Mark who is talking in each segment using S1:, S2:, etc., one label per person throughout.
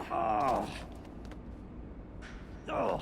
S1: Oh. Oh.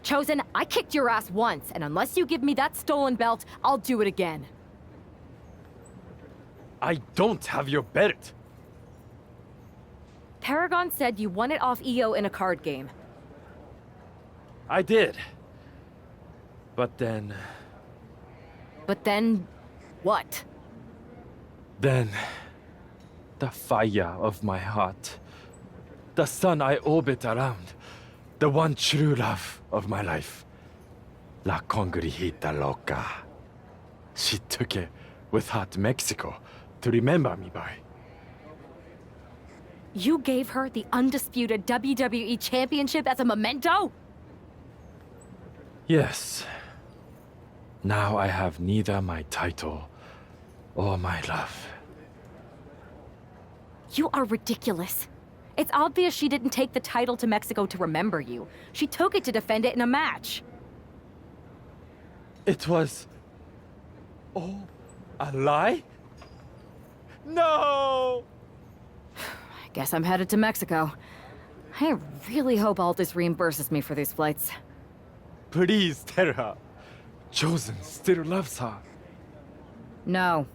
S2: Chosen, I kicked your ass once, and unless you give me that stolen belt, I'll do it again.
S3: I don't have your belt.
S2: Paragon said you won it off EO in a card game.
S3: I did. But then...
S2: But then... what?
S3: Then... the fire of my heart. The sun I orbit around. The one true love of my life. La congregita loca. She took it with her to Mexico to remember me by.
S2: You gave her the undisputed WWE Championship as a memento?
S3: Yes. Now I have neither my title Oh, my love.
S2: You are ridiculous. It's obvious she didn't take the title to Mexico to remember you. She took it to defend it in a match.
S3: It was... Oh, a lie? No!
S2: I guess I'm headed to Mexico. I really hope Aldous reimburses me for these flights.
S3: Please tell her. Chosen still loves her.
S2: No.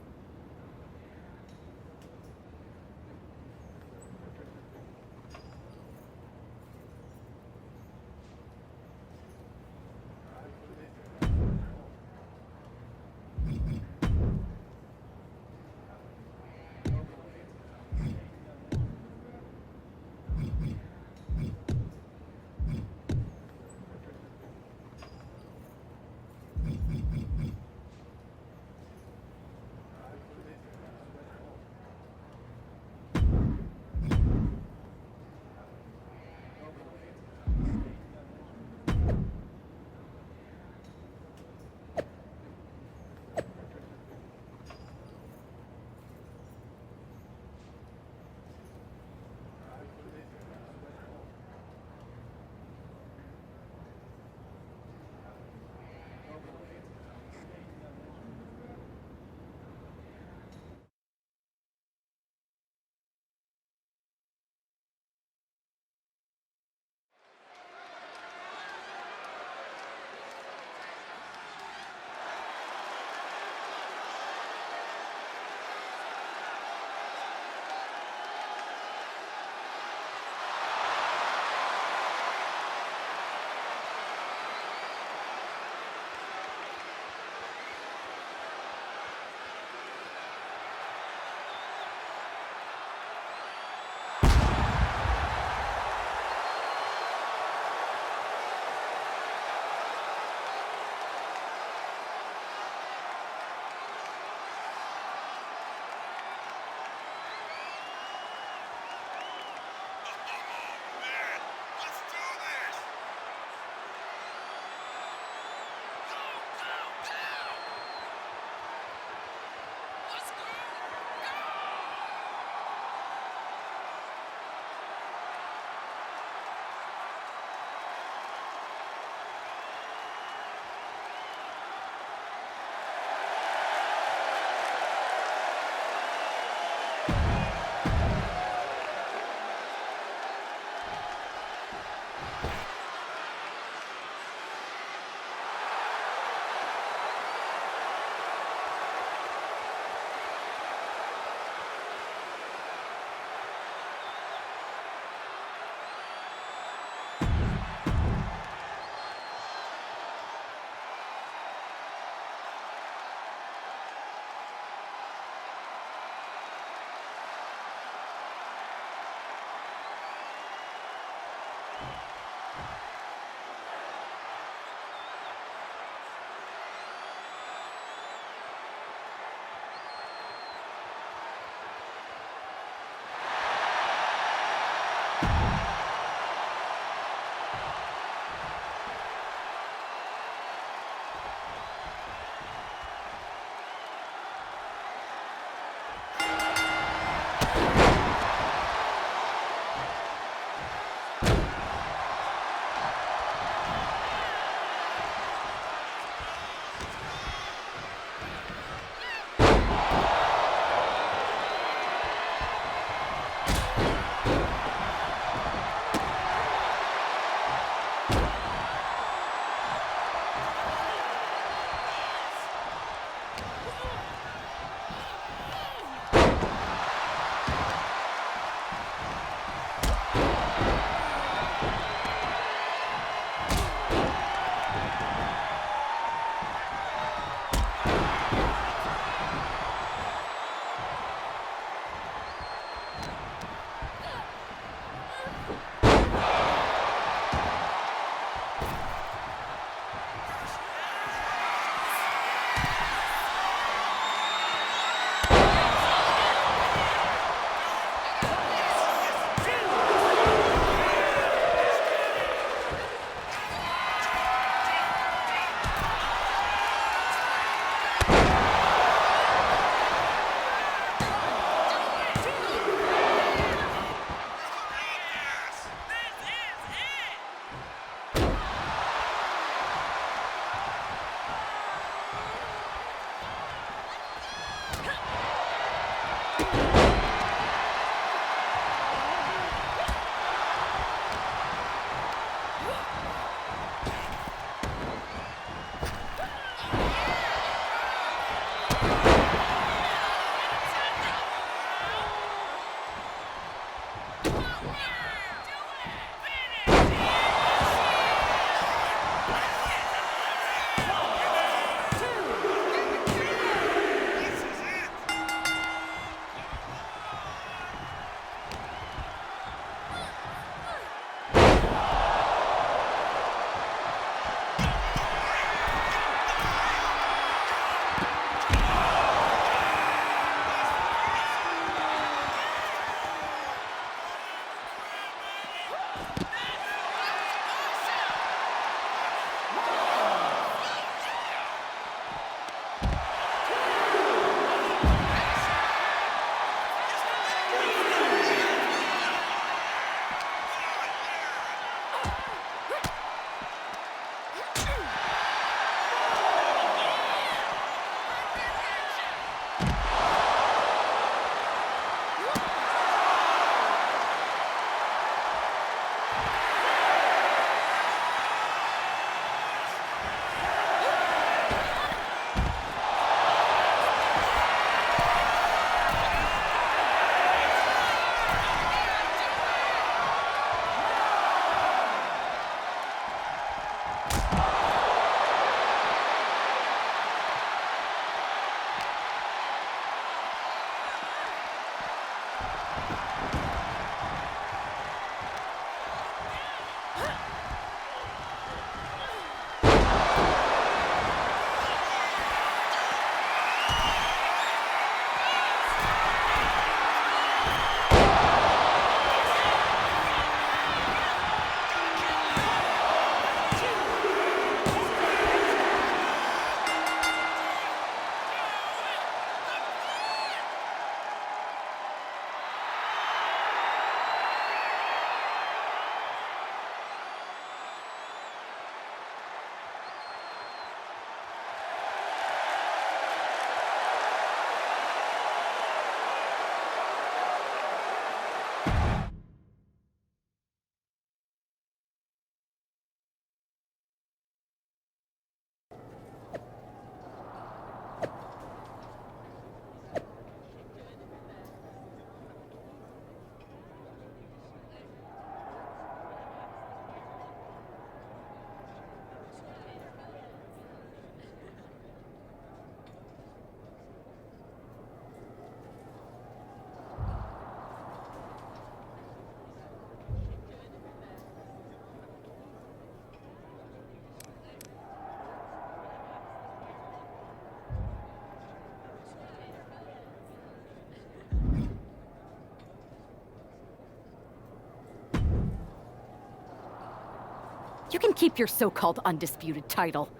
S2: You can keep your so-called undisputed title.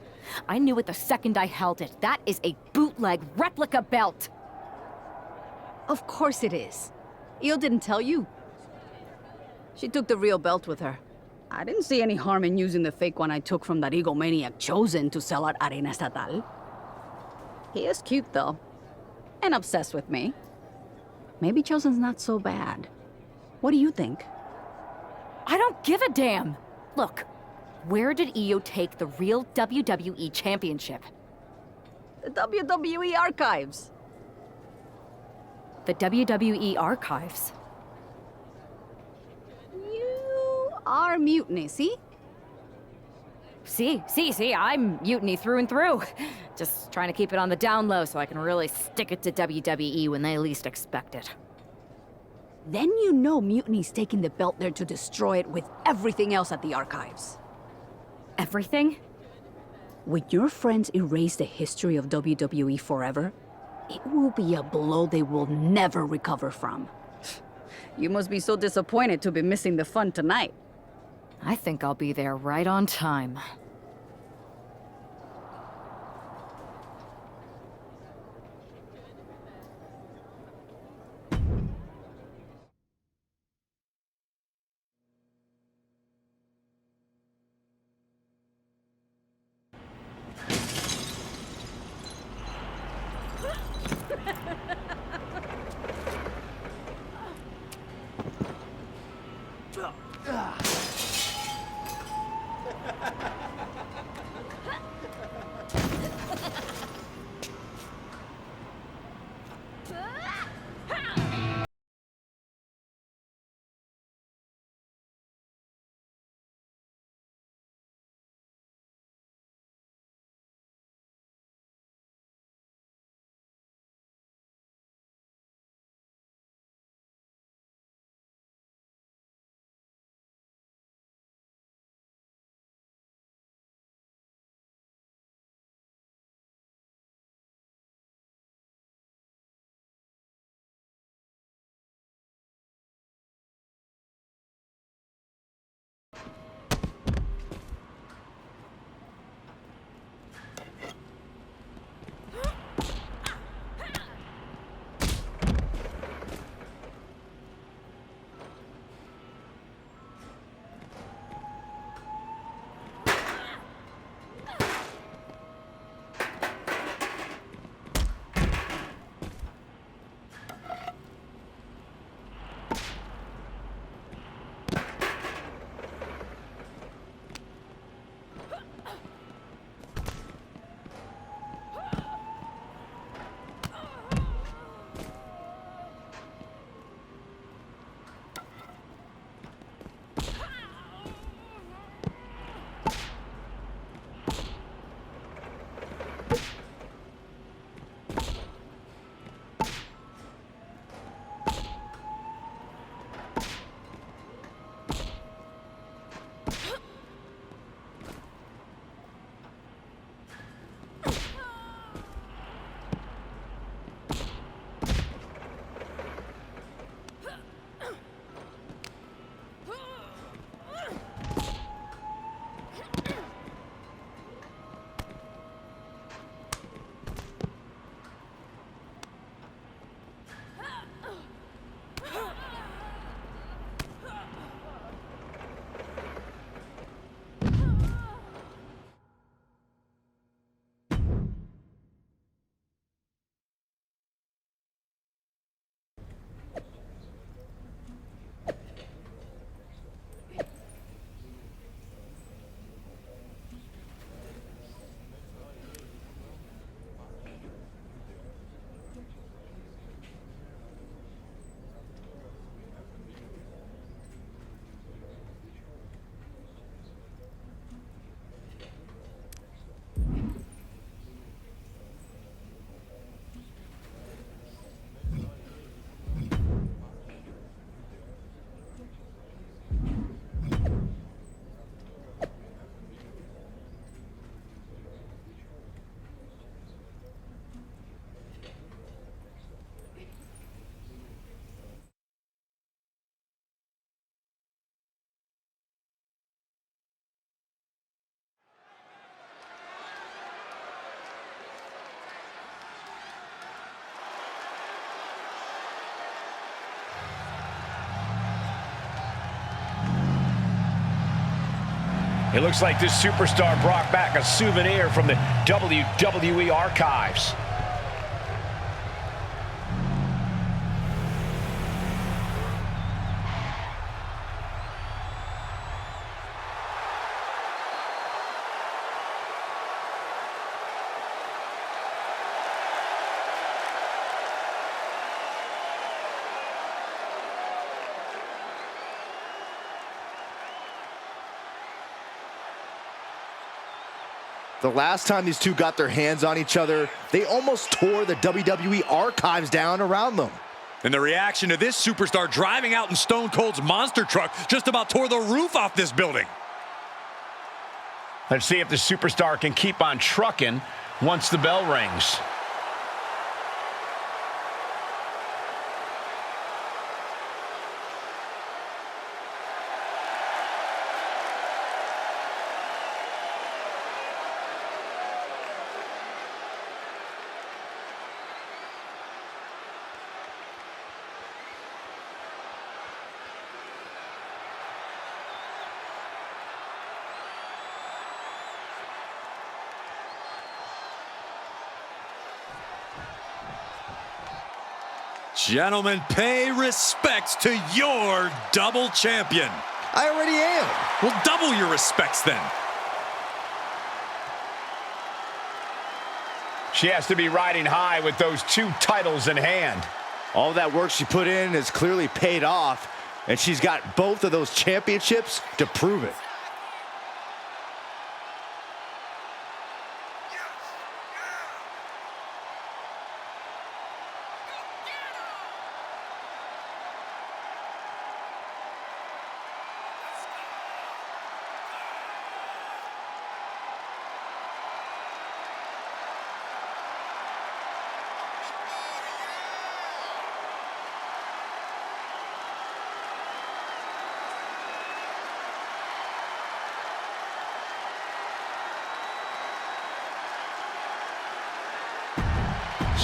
S2: I knew it the second I held it. That is a bootleg replica belt.
S1: Of course it is. Io didn't tell you. She took the real belt with her. I didn't see any harm in using the fake one I took from that egomaniac Chosen to sell at Arena Estatal. He is cute, though. And obsessed with me. Maybe Chosen's not so bad. What do you think?
S2: I don't give a damn. Look, where did Io take the real WWE Championship?
S1: The WWE archives.
S2: The WWE archives.
S1: You are Mutiny, see?
S2: See, I'm Mutiny through and through. Just trying to keep it on the down low so I can really stick it to WWE when they least expect it.
S1: Then you know Mutiny's taking the belt there to destroy it with everything else at the archives.
S2: Everything?
S1: When your friends erase the history of WWE forever, it will be a blow they will never recover from. You must be so disappointed to be missing the fun tonight.
S2: I think I'll be there right on time.
S4: It looks like this superstar brought back a souvenir from the WWE archives.
S5: The last time these two got their hands on each other, they almost tore the WWE archives down around them.
S6: And the reaction to this superstar driving out in Stone Cold's monster truck just about tore the roof off this building.
S4: Let's see if the superstar can keep on trucking once the bell rings.
S6: Gentlemen, pay respects to your double champion.
S5: I already am.
S6: Well, double your respects then.
S4: She has to be riding high with those two titles in hand.
S5: All that work she put in has clearly paid off, and she's got both of those championships to prove it.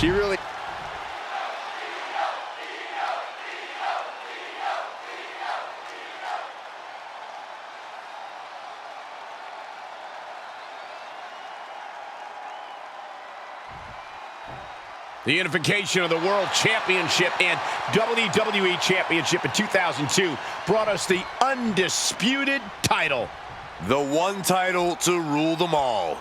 S5: She really...
S4: The unification of the World Championship and WWE Championship in 2002 brought us the undisputed title.
S7: The one title to rule them all.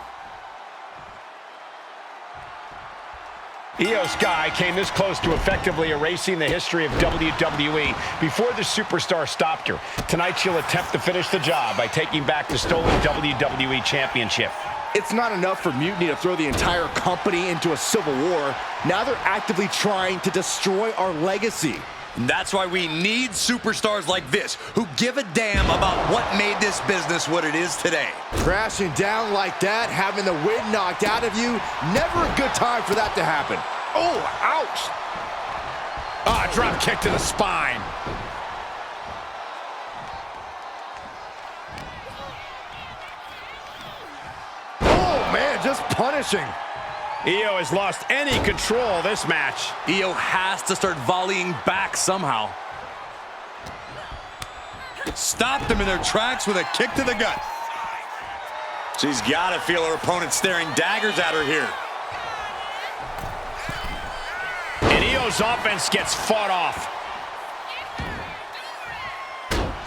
S4: Io Sky came this close to effectively erasing the history of WWE before the superstar stopped her. Tonight she'll attempt to finish the job by taking back the stolen WWE Championship.
S5: It's not enough for Mutiny to throw the entire company into a civil war. Now they're actively trying to destroy our legacy.
S6: And that's why we need superstars like this, who give a damn about what made this business what it is today.
S5: Crashing down like that, having the wind knocked out of you, never a good time for that to happen. Oh, ouch!
S4: Ah, drop kick to the spine.
S5: Oh, man, just punishing.
S4: Io has lost any control of this match.
S6: Io has to start volleying back somehow. Stopped them in their tracks with a kick to the gut. She's got to feel her opponent staring daggers at her here.
S4: And Io's offense gets fought off.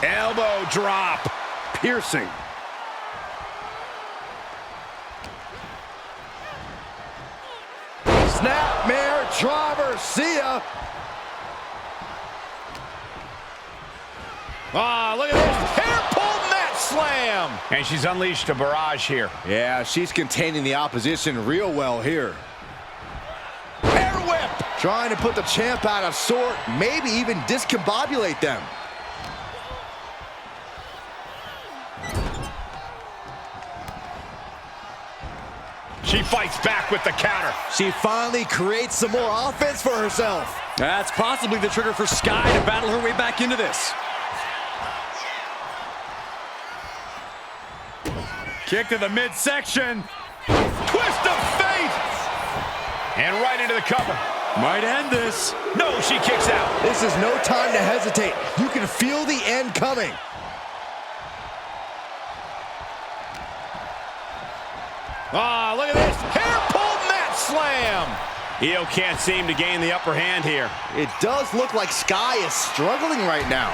S4: Elbow drop.
S5: Piercing. Snapmare driver, see ya.
S4: Ah, look at this. Hair pull mat slam. And she's unleashed a barrage here.
S5: Yeah, she's containing the opposition real well here.
S4: Hair whip.
S5: Trying to put the champ out of sort, maybe even discombobulate them.
S4: She fights back with the counter.
S5: She finally creates some more offense for herself.
S6: That's possibly the trigger for Sky to battle her way back into this. Kick to the midsection.
S4: Twist of fate. And right into the cover.
S6: Might end this.
S4: No, she kicks out.
S5: This is no time to hesitate. You can feel the end coming.
S4: Oh, look at this. Hair pull mat slam. Io can't seem to gain the upper hand here.
S5: It does look like Sky is struggling right now.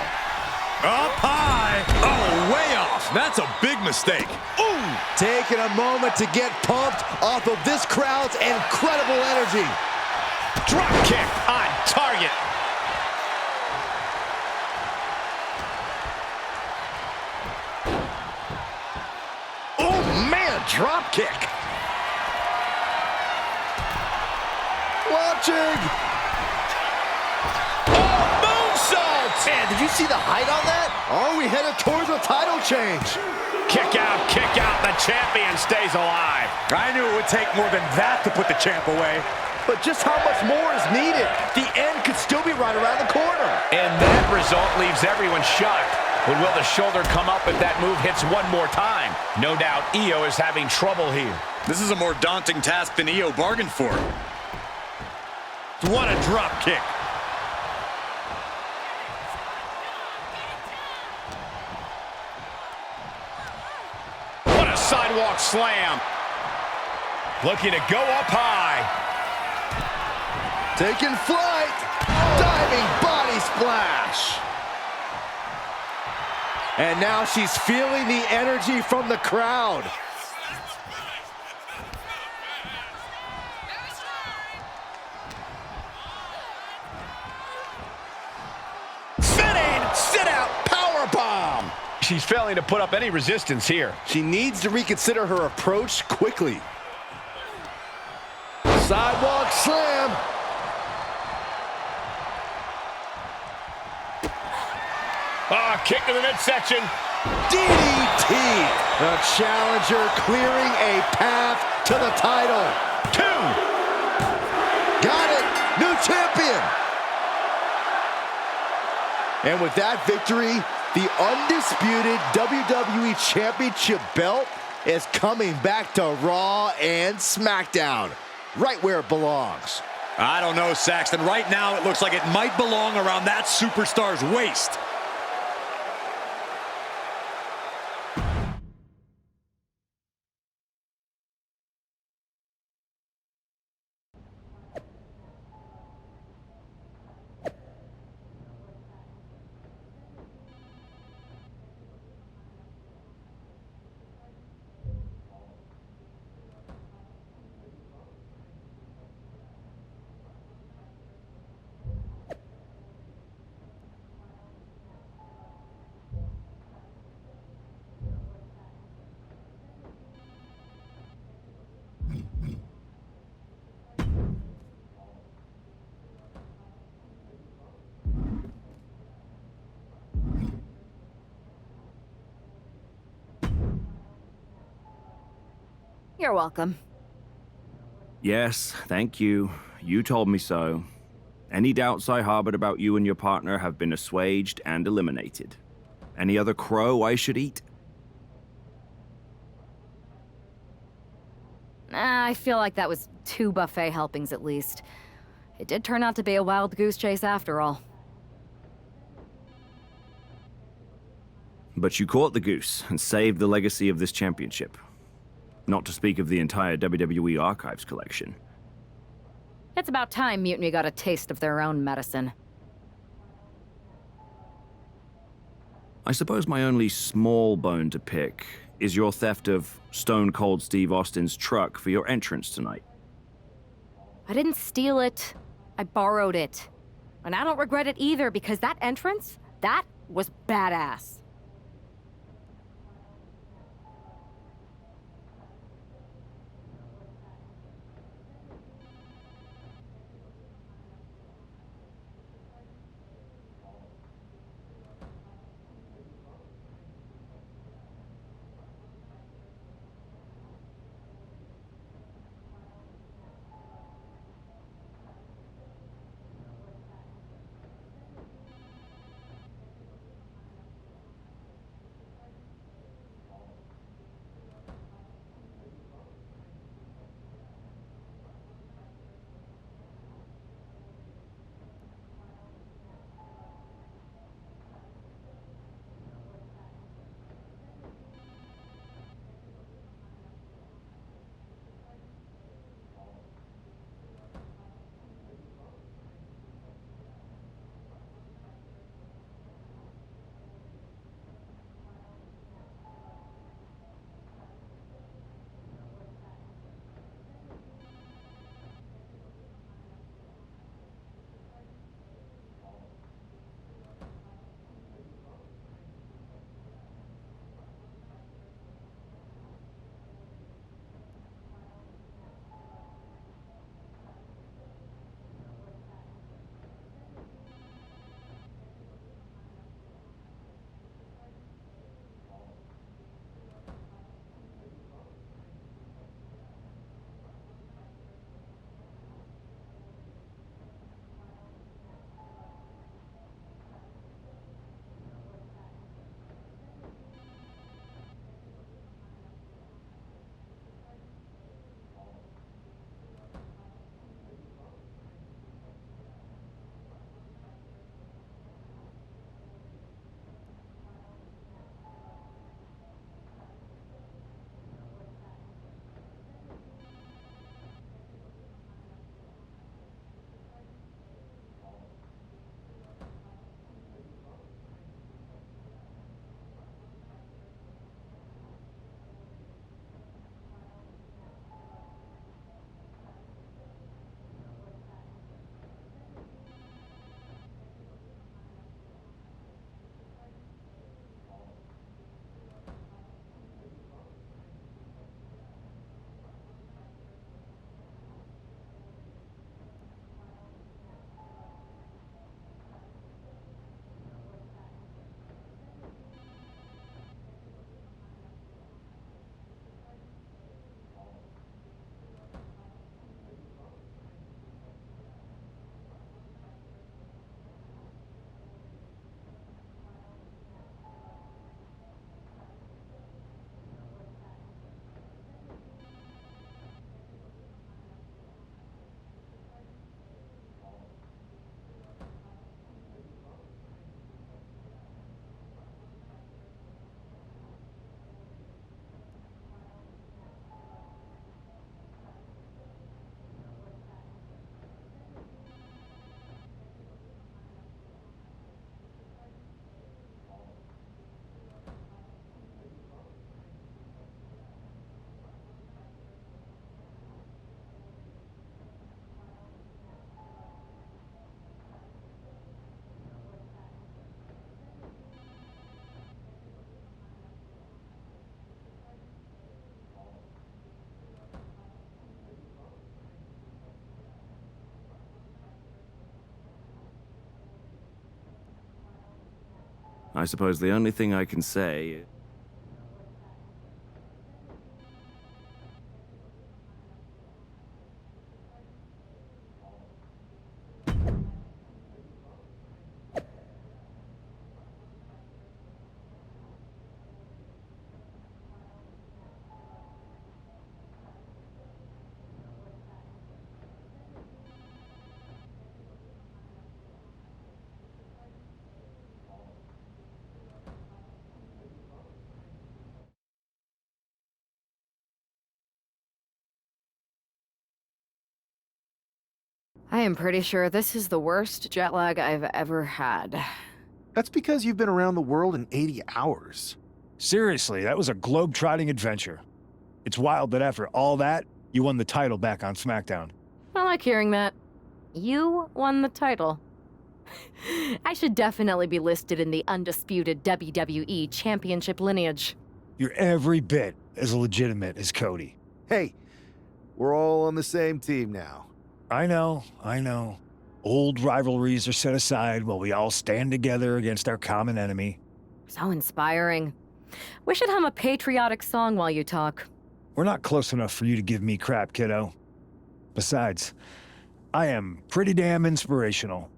S6: Up high. Oh, way off. That's a big mistake.
S5: Ooh! Taking a moment to get pumped off of this crowd's incredible energy.
S4: Drop kick on target.
S5: Oh, man, drop kick. Watching.
S4: Oh, moonsault.
S5: Man, did you see the height on that? Are we headed towards a title change?
S4: Kick out, kick out. The champion stays alive.
S5: I knew it would take more than that to put the champ away. But just how much more is needed? The end could still be right around the corner.
S4: And that result leaves everyone shocked. But will the shoulder come up if that move hits one more time? No doubt Io is having trouble here.
S6: This is a more daunting task than Io bargained for.
S4: What a drop kick. What a sidewalk slam. Looking to go up high.
S5: Taking flight. Diving body splash. And now she's feeling the energy from the crowd.
S4: Spinning sit-out powerbomb. She's failing to put up any resistance here.
S5: She needs to reconsider her approach quickly. Sidewalk slam.
S4: Ah, kick to the midsection.
S5: DDT. The challenger clearing a path to the title.
S4: 2.
S5: Got it. New champion. And with that victory, the undisputed WWE Championship belt is coming back to Raw and SmackDown, right where it belongs.
S6: I don't know, Saxton. Right now, it looks like it might belong around that superstar's waist.
S2: You're welcome.
S8: Yes, thank you. You told me so. Any doubts I harbored about you and your partner have been assuaged and eliminated. Any other crow I should eat?
S2: I feel like that was 2 buffet helpings at least. It did turn out to be a wild goose chase after all.
S8: But you caught the goose and saved the legacy of this championship. Not to speak of the entire WWE Archives collection.
S2: It's about time Mutiny got a taste of their own medicine.
S8: I suppose my only small bone to pick is your theft of Stone Cold Steve Austin's truck for your entrance tonight.
S2: I didn't steal it. I borrowed it. And I don't regret it either, because that entrance, that was badass.
S8: I suppose the only thing I can say...
S2: I am pretty sure this is the worst jet lag I've ever had.
S9: That's because you've been around the world in 80 hours.
S10: Seriously, that was a globe-trotting adventure. It's wild that after all that, you won the title back on SmackDown.
S2: I like hearing that. You won the title. I should definitely be listed in the undisputed WWE Championship lineage.
S10: You're every bit as legitimate as Cody.
S9: Hey, we're all on the same team now.
S10: I know. Old rivalries are set aside while we all stand together against our common enemy.
S2: So inspiring. We should hum a patriotic song while you talk.
S10: We're not close enough for you to give me crap, kiddo. Besides, I am pretty damn inspirational.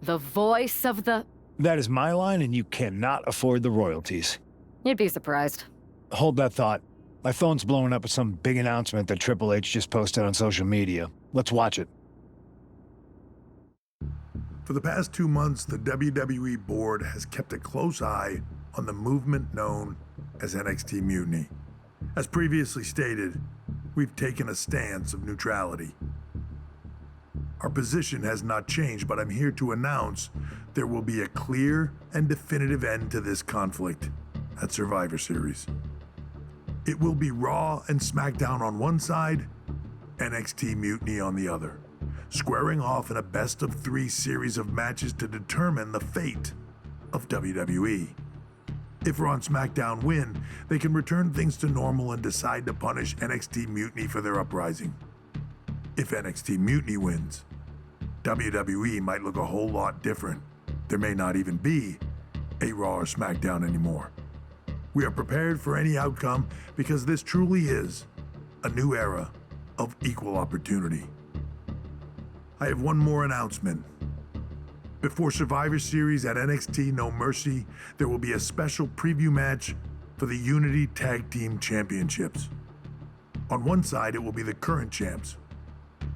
S2: The voice of the...
S10: That is my line, and you cannot afford the royalties.
S2: You'd be surprised.
S10: Hold that thought. My phone's blowing up with some big announcement that Triple H just posted on social media. Let's watch it.
S11: For the past 2 months, the WWE board has kept a close eye on the movement known as NXT Mutiny. As previously stated, we've taken a stance of neutrality. Our position has not changed, but I'm here to announce there will be a clear and definitive end to this conflict at Survivor Series. It will be Raw and SmackDown on one side, NXT Mutiny on the other, squaring off in a best-of-3 series of matches to determine the fate of WWE. If Raw and SmackDown win, they can return things to normal and decide to punish NXT Mutiny for their uprising. If NXT Mutiny wins, WWE might look a whole lot different. There may not even be a Raw or SmackDown anymore. We are prepared for any outcome because this truly is a new era of equal opportunity. I have one more announcement. Before Survivor Series at NXT No Mercy, there will be a special preview match for the Unity Tag Team Championships. On one side, it will be the current champs,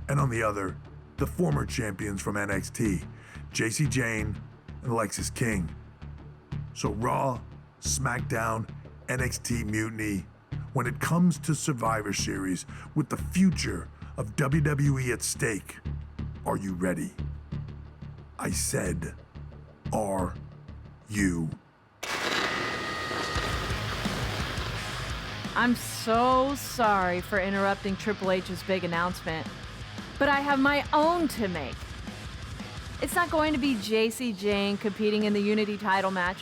S11: and on the other, the former champions from NXT, Jacy Jayne and Lexis King. So Raw, SmackDown, NXT Mutiny, when it comes to Survivor Series with the future of WWE at stake, are you ready? I said, are you?
S12: I'm so sorry for interrupting Triple H's big announcement, but I have my own to make. It's not going to be Jacy Jayne competing in the Unity title match,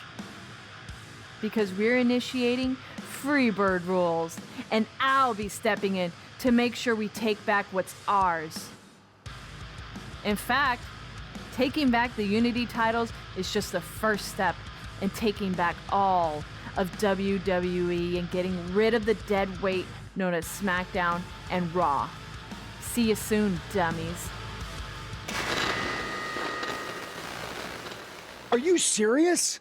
S12: because we're initiating Freebird rules, and I'll be stepping in to make sure we take back what's ours. In fact, taking back the Unity titles is just the first step in taking back all of WWE and getting rid of the dead weight known as SmackDown and Raw. See you soon, dummies.
S10: Are you serious?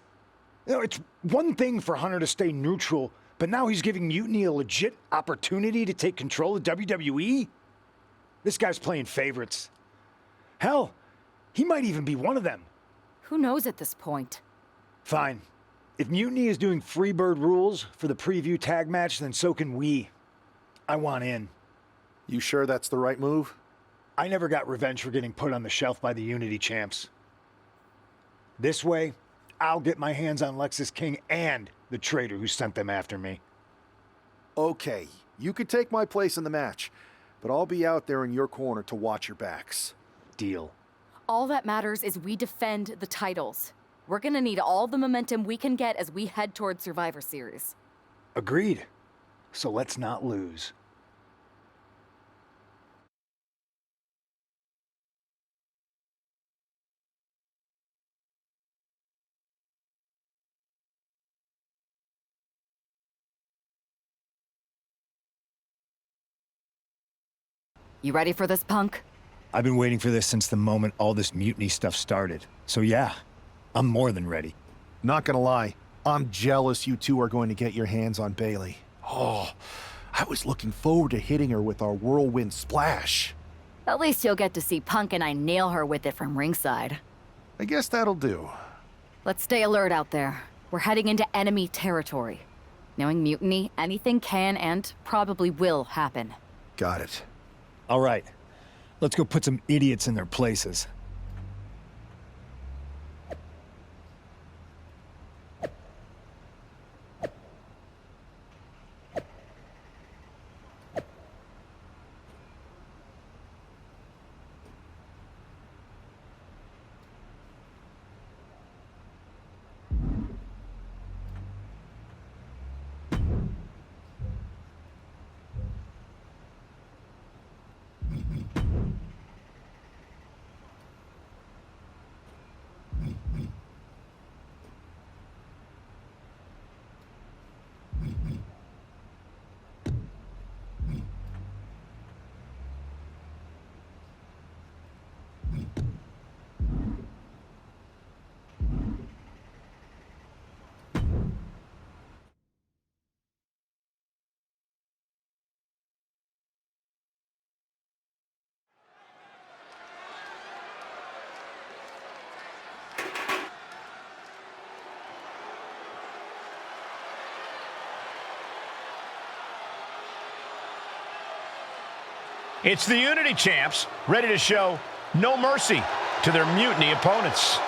S10: You know, it's one thing for Hunter to stay neutral, but now he's giving Mutiny a legit opportunity to take control of WWE? This guy's playing favorites. Hell, he might even be one of them.
S2: Who knows at this point?
S10: Fine. If Mutiny is doing Freebird rules for the preview tag match, then so can we. I want in.
S9: You sure that's the right move?
S10: I never got revenge for getting put on the shelf by the Unity champs. This way, I'll get my hands on Lexis King and the traitor who sent them after me.
S9: Okay, you could take my place in the match, but I'll be out there in your corner to watch your backs.
S10: Deal.
S2: All that matters is we defend the titles. We're gonna need all the momentum we can get as we head towards Survivor Series.
S10: Agreed. So let's not lose.
S2: You ready for this, Punk?
S10: I've been waiting for this since the moment all this mutiny stuff started. So yeah, I'm more than ready.
S9: Not gonna lie, I'm jealous you two are going to get your hands on Bailey. Oh, I was looking forward to hitting her with our whirlwind splash.
S2: At least you'll get to see Punk and I nail her with it from ringside.
S9: I guess that'll do.
S2: Let's stay alert out there. We're heading into enemy territory. Knowing Mutiny, anything can and probably will happen.
S9: Got it.
S10: All right, let's go put some idiots in their places.
S4: It's the Unity champs, ready to show no mercy to their Mutiny opponents.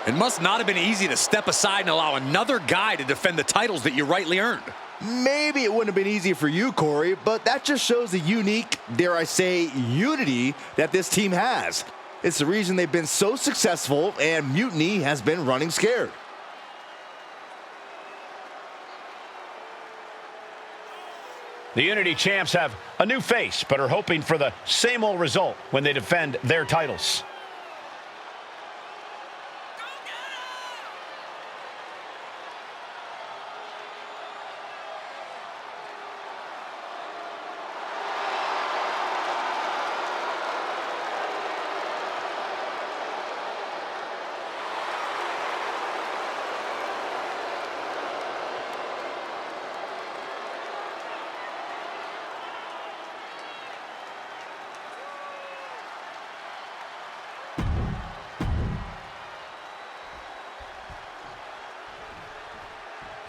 S6: It must not have been easy to step aside and allow another guy to defend the titles that you rightly earned.
S5: Maybe it wouldn't have been easy for you, Corey, but that just shows the unique, dare I say, unity that this team has. It's the reason they've been so successful and Mutiny has been running scared.
S4: The Unity champs have a new face, but are hoping for the same old result when they defend their titles.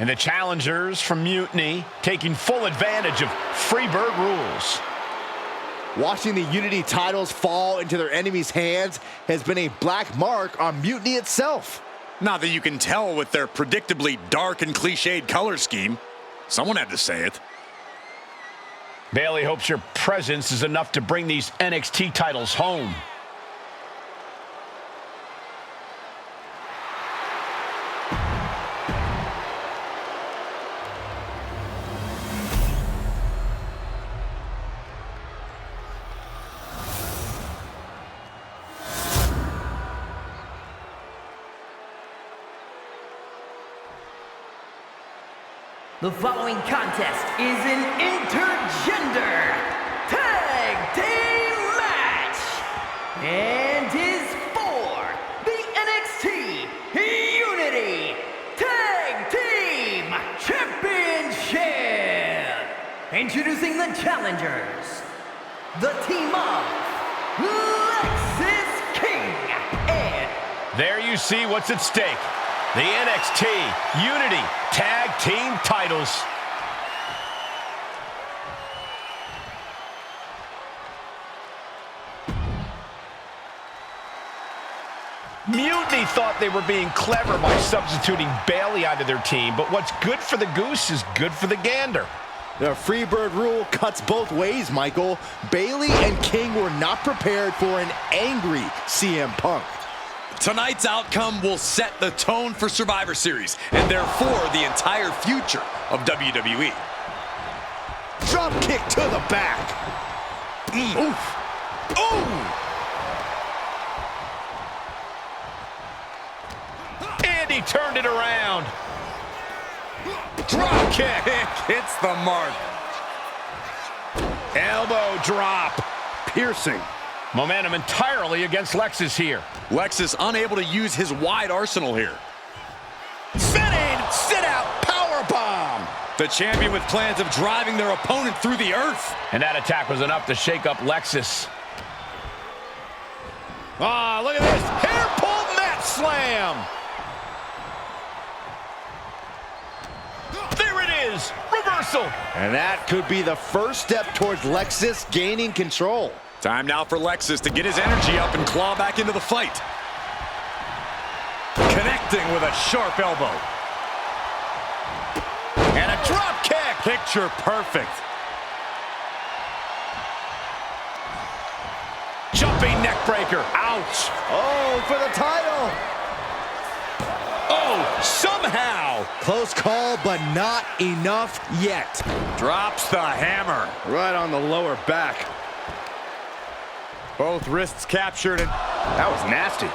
S4: And the challengers from Mutiny taking full advantage of Freebird rules.
S5: Watching the Unity titles fall into their enemies' hands has been a black mark on Mutiny itself.
S6: Not that you can tell with their predictably dark and cliched color scheme. Someone had to say it.
S4: Bailey hopes your presence is enough to bring these NXT titles home.
S13: The following contest is an intergender tag team match and is for the NXT Unity Tag Team Championship. Introducing the challengers, the team of Lexis King and...
S4: There you see what's at stake. The NXT Unity Tag Team titles. Mutiny thought they were being clever by substituting Bailey onto their team, but what's good for the goose is good for the gander.
S5: The Freebird rule cuts both ways, Michael. Bailey and King were not prepared for an angry CM Punk.
S6: Tonight's outcome will set the tone for Survivor Series, and therefore the entire future of WWE.
S5: Drop kick to the back. Oof.
S6: Ooh!
S4: And he turned it around. Drop kick.
S6: Hits the mark.
S4: Elbow drop.
S5: Piercing.
S4: Momentum entirely against Lexus here.
S6: Lexus unable to use his wide arsenal here.
S4: Spinning, sit out, power bomb.
S6: The champion with plans of driving their opponent through the earth.
S4: And that attack was enough to shake up Lexus. Ah, look at this. Hair pull mat slam. There it is. Reversal.
S5: And that could be the first step towards Lexus gaining control.
S6: Time now for Lexus to get his energy up and claw back into the fight. Connecting with a sharp elbow.
S4: And a drop kick.
S6: Picture perfect.
S4: Jumping neck breaker. Ouch.
S5: Oh, for the title.
S4: Oh, somehow.
S5: Close call, but not enough yet.
S6: Drops the hammer.
S5: Right on the lower back.
S6: Both wrists captured, and
S5: That was nasty.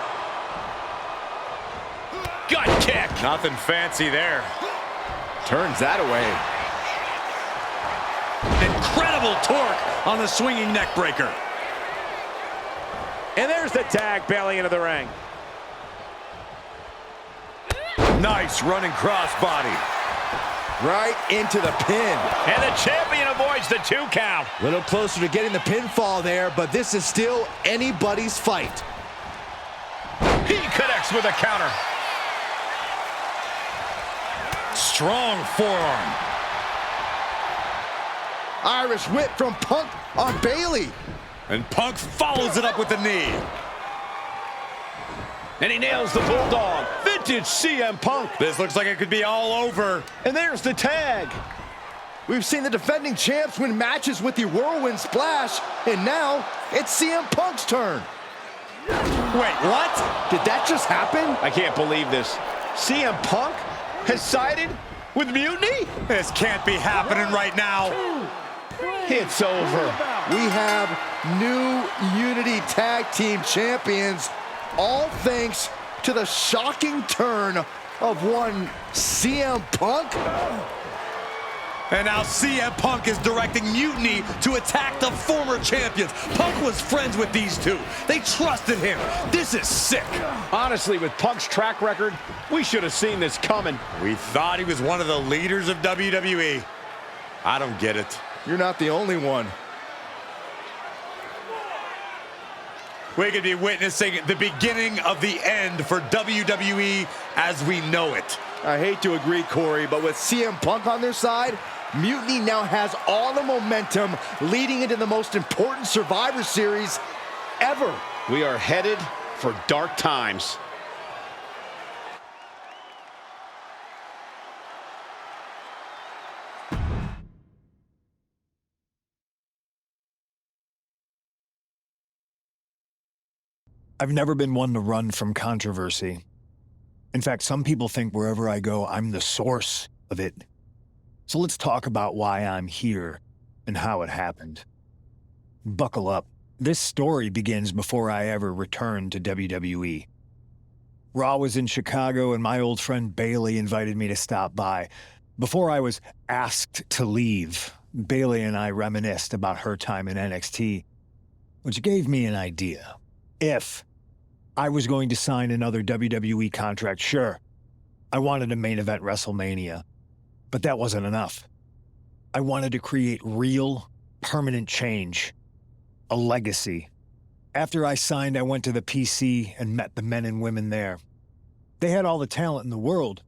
S4: Gut kick.
S6: nothing fancy there.
S5: Turns that away.
S6: Incredible torque on the swinging neck breaker.
S4: And there's the tag, Bailey into the ring.
S6: Nice running crossbody.
S5: Right into the pin.
S4: And the champion avoids the 2 count.
S5: A little closer to getting the pinfall there, but this is still anybody's fight.
S4: He connects with a counter.
S6: Strong forearm.
S5: Irish whip from Punk on Bailey.
S6: And Punk follows it up with the knee.
S4: And he nails the Bulldog. Vintage CM Punk.
S6: This looks like it could be all over.
S4: And there's the tag.
S5: We've seen the defending champs win matches with the Whirlwind Splash, and now it's CM Punk's turn.
S6: Wait, what?
S5: Did that just happen?
S4: I can't believe this. CM Punk has sided with Mutiny?
S6: This can't be happening right now.
S4: It's over.
S5: We have new Unity Tag Team Champions, all thanks to the shocking turn of one CM Punk.
S6: And now CM Punk is directing Mutiny to attack the former champions. Punk was friends with these two. They trusted him. This is sick.
S4: Honestly, with Punk's track record, we should have seen this coming.
S6: We thought he was one of the leaders of WWE. I don't get it.
S5: You're not the only one.
S6: We could be witnessing the beginning of the end for WWE as we know it.
S5: I hate to agree, Corey, but with CM Punk on their side, Mutiny now has all the momentum leading into the most important Survivor Series ever.
S4: We are headed for dark times.
S10: I've never been one to run from controversy. In fact, some people think wherever I go, I'm the source of it. So let's talk about why I'm here and how it happened. Buckle up. This story begins before I ever returned to WWE. Raw was in Chicago and my old friend Bailey invited me to stop by. Before I was asked to leave, Bailey and I reminisced about her time in NXT, which gave me an idea. If I was going to sign another WWE contract, sure, I wanted to main event WrestleMania, but that wasn't enough. I wanted to create real, permanent change, a legacy. After I signed, I went to the PC and met the men and women there. They had all the talent in the world,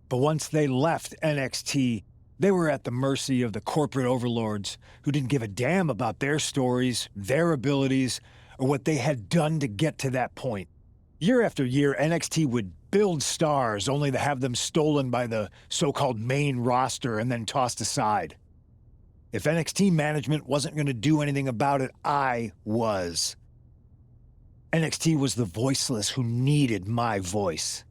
S10: but once they left NXT, they were at the mercy of the corporate overlords who didn't give a damn about their stories, their abilities, or what they had done to get to that point. Year after year, NXT would build stars only to have them stolen by the so-called main roster and then tossed aside. If NXT management wasn't going to do anything about it, I was. NXT was the voiceless who needed my voice.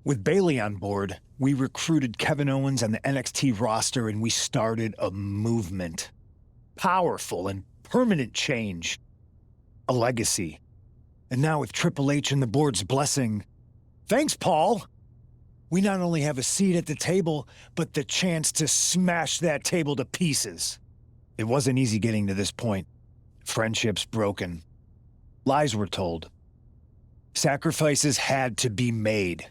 S10: With Bailey on board, we recruited Kevin Owens and the NXT roster and we started a movement. Powerful and permanent change. A legacy. And now with Triple H and the board's blessing, thanks, Paul! We not only have a seat at the table, but the chance to smash that table to pieces. It wasn't easy getting to this point. Friendships broken. Lies were told. Sacrifices had to be made.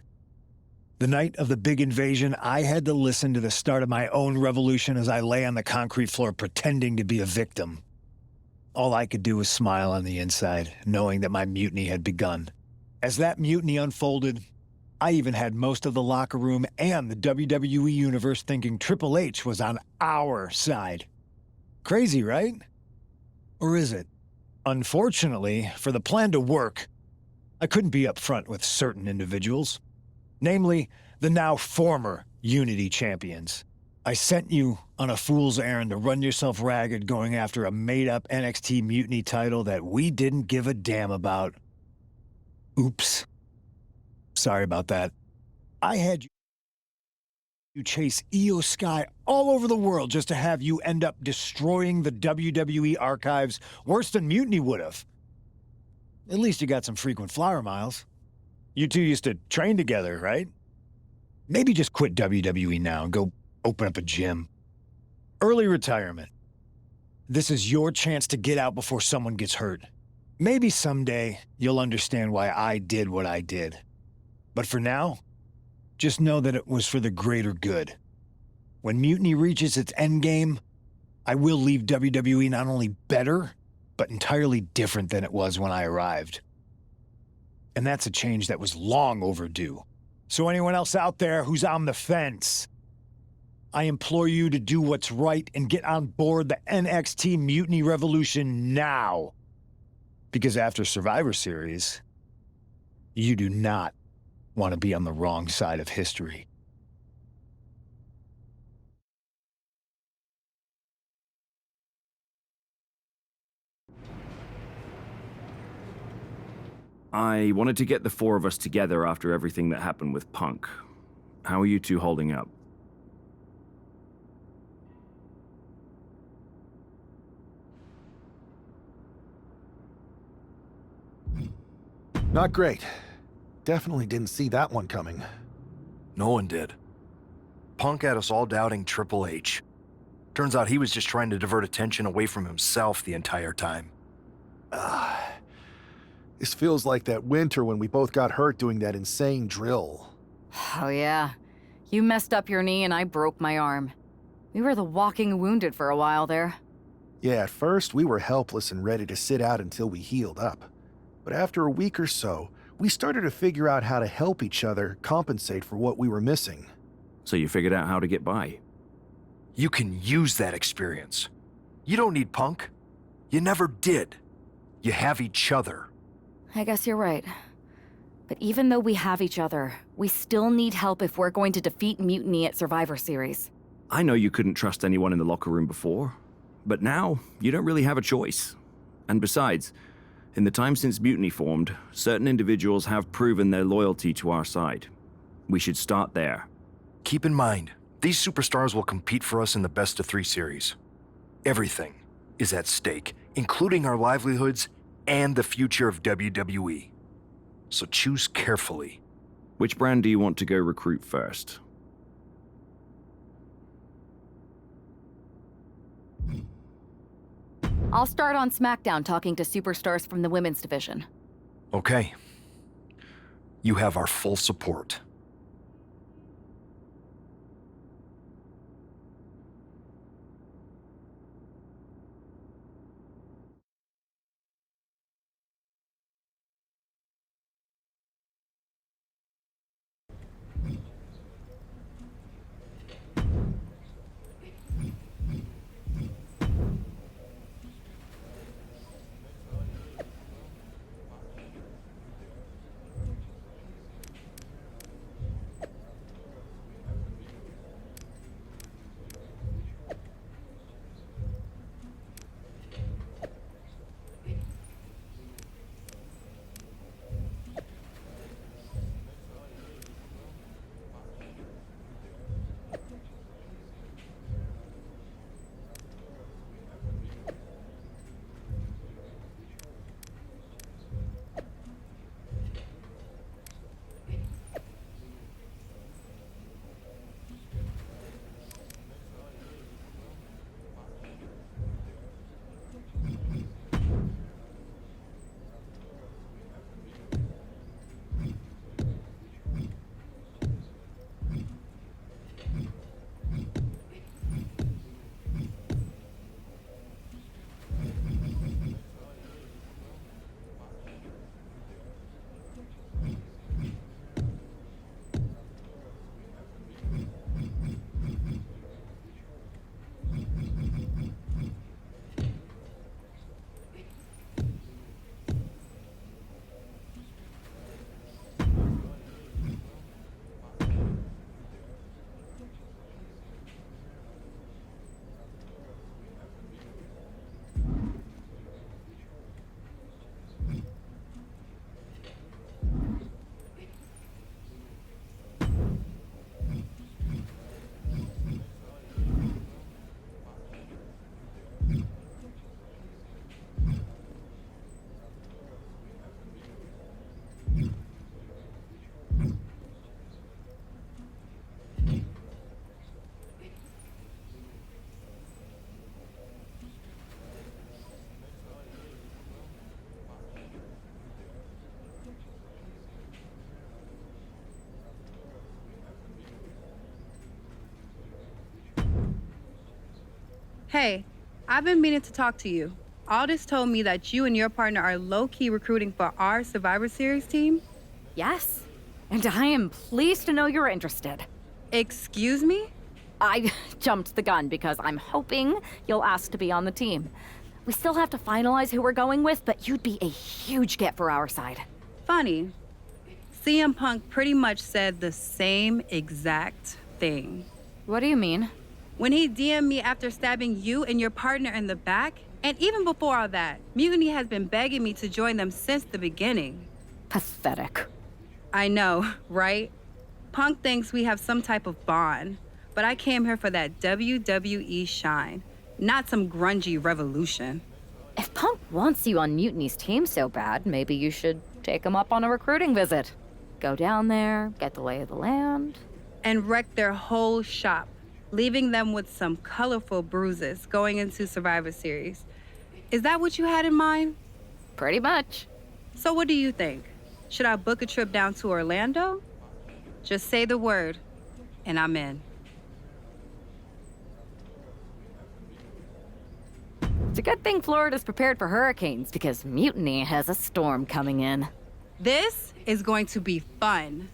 S10: The night of the big invasion, I had to listen to the start of my own revolution as I lay on the concrete floor pretending to be a victim. All I could do was smile on the inside, knowing that my mutiny had begun. As that mutiny unfolded, I even had most of the locker room and the WWE Universe thinking Triple H was on our side. Crazy, right? Or is it? Unfortunately, for the plan to work, I couldn't be upfront with certain individuals. Namely, the now former Unity champions. I sent you on a fool's errand to run yourself ragged going after a made-up NXT Mutiny title that we didn't give a damn about. Oops. Sorry about that. I had you chase Io Sky all over the world just to have you end up destroying the WWE archives worse than Mutiny would have. At least you got some frequent flyer miles. You two used to train together, right? Maybe just quit WWE now and go open up a gym. Early retirement. This is your chance to get out before someone gets hurt. Maybe someday you'll understand why I did what I did. But for now, just know that it was for the greater good. When Mutiny reaches its endgame, I will leave WWE not only better, but entirely different than it was when I arrived. And that's a change that was long overdue. So anyone else out there who's on the fence, I implore you to do what's right and get on board the NXT Mutiny Revolution now. Because after Survivor Series, you do not want to be on the wrong side of history.
S8: I wanted to get the four of us together after everything that happened with Punk. How are you two holding up?
S9: Not great. Definitely didn't see that one coming.
S14: No one did. Punk had us all doubting Triple H. Turns out he was just trying to divert attention away from himself the entire time.
S9: This feels like that winter when we both got hurt doing that insane drill.
S2: Oh yeah. You messed up your knee and I broke my arm. We were the walking wounded for a while there.
S9: Yeah, at first we were helpless and ready to sit out until we healed up. But after a week or so, we started to figure out how to help each other compensate for what we were missing.
S8: So you figured out how to get by?
S14: You can use that experience. You don't need Punk. You never did. You have each other.
S2: I guess you're right. But even though we have each other, we still need help if we're going to defeat Mutiny at Survivor Series.
S8: I know you couldn't trust anyone in the locker room before, but now you don't really have a choice. And besides, in the time since Mutiny formed, certain individuals have proven their loyalty to our side. We should start there.
S14: Keep in mind, these superstars will compete for us in the best-of-3 series. Everything is at stake, including our livelihoods and the future of WWE. So choose carefully.
S8: Which brand do you want to go recruit first?
S2: I'll start on SmackDown talking to superstars from the women's division.
S14: Okay. You have our full support.
S15: Hey, I've been meaning to talk to you. Aldous told me that you and your partner are low-key recruiting for our Survivor Series team.
S2: Yes, and I am pleased to know you're interested.
S15: Excuse me?
S2: I jumped the gun because I'm hoping you'll ask to be on the team. We still have to finalize who we're going with, but you'd be a huge get for our side.
S15: Funny. CM Punk pretty much said the same exact thing.
S2: What do you mean?
S15: When he DM'd me after stabbing you and your partner in the back, and even before all that, Mutiny has been begging me to join them since the beginning.
S2: Pathetic.
S15: I know, right? Punk thinks we have some type of bond, but I came here for that WWE shine, not some grungy revolution.
S2: If Punk wants you on Mutiny's team so bad, maybe you should take him up on a recruiting visit. Go down there, get the lay of the land.
S15: And wreck their whole shop, leaving them with some colorful bruises going into Survivor Series. Is that what you had in mind?
S2: Pretty much.
S15: So what do you think? Should I book a trip down to Orlando? Just say the word, and I'm in.
S2: It's a good thing Florida's prepared for hurricanes, because Mutiny has a storm coming in.
S15: This is going to be fun.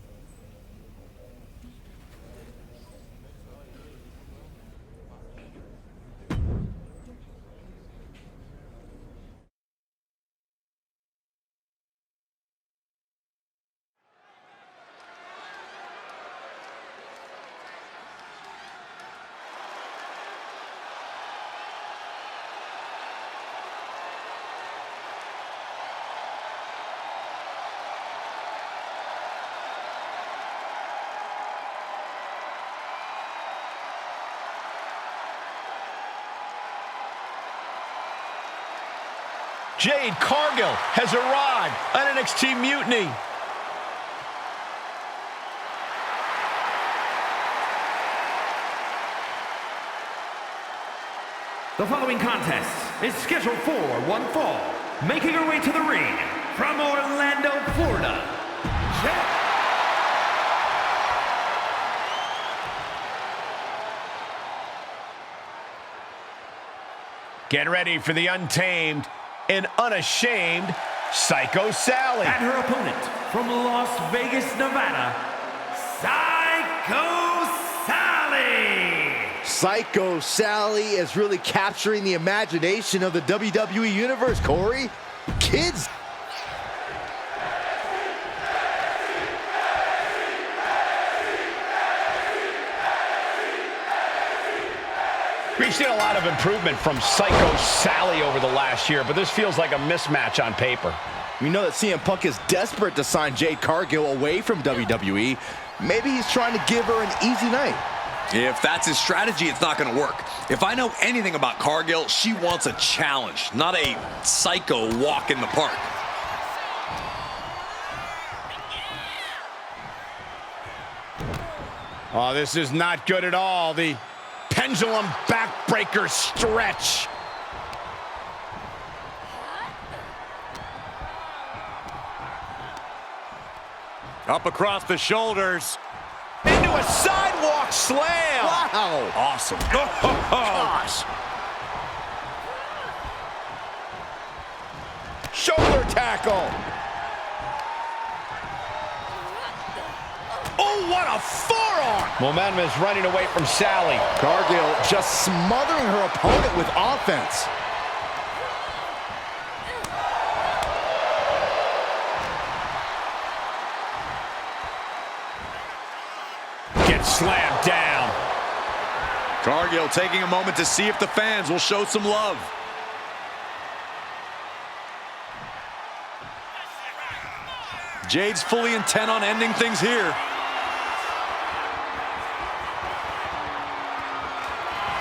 S4: Jade Cargill has arrived on NXT Mutiny.
S16: The following contest is scheduled for one fall. Making her way to the ring from Orlando, Florida,
S4: Get ready for the untamed and unashamed Psycho Sally.
S16: And her opponent from Las Vegas, Nevada, Psycho Sally.
S5: Psycho Sally is really capturing the imagination of the WWE Universe, Corey. Kids.
S4: We've seen a lot of improvement from Psycho Sally over the last year, but this feels like a mismatch on paper.
S5: We know that CM Punk is desperate to sign Jade Cargill away from WWE. Maybe he's trying to give her an easy night.
S6: If that's his strategy, it's not going to work. If I know anything about Cargill, she wants a challenge, not a psycho walk in the park.
S4: Oh, this is not good at all. The pendulum backbreaker stretch.
S6: Up across the shoulders.
S4: Into a sidewalk slam.
S5: Wow.
S6: Awesome.
S4: Gosh. Shoulder tackle. Oh, what a forearm. Momentum is running away from Sally.
S5: Cargill just smothering her opponent with offense.
S4: Gets slammed down.
S6: Cargill taking a moment to see if the fans will show some love. Jade's fully intent on ending things here.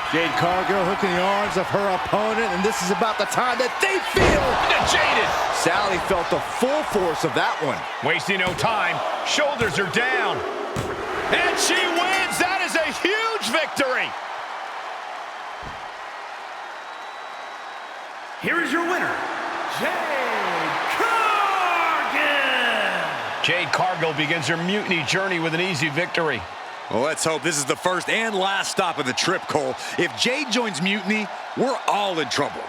S5: Jade Cargill hooking the arms of her opponent, and this is about the time that they feel.
S4: Jaded.
S5: Sally felt the full force of that one.
S4: Wasting no time. Shoulders are down. And she wins. That is a huge victory.
S16: Here is your winner, Jade Cargill.
S4: Jade Cargill begins her Mutiny journey with an easy victory.
S6: Well, let's hope this is the first and last stop of the trip, Cole. If Jade joins Mutiny, we're all in trouble.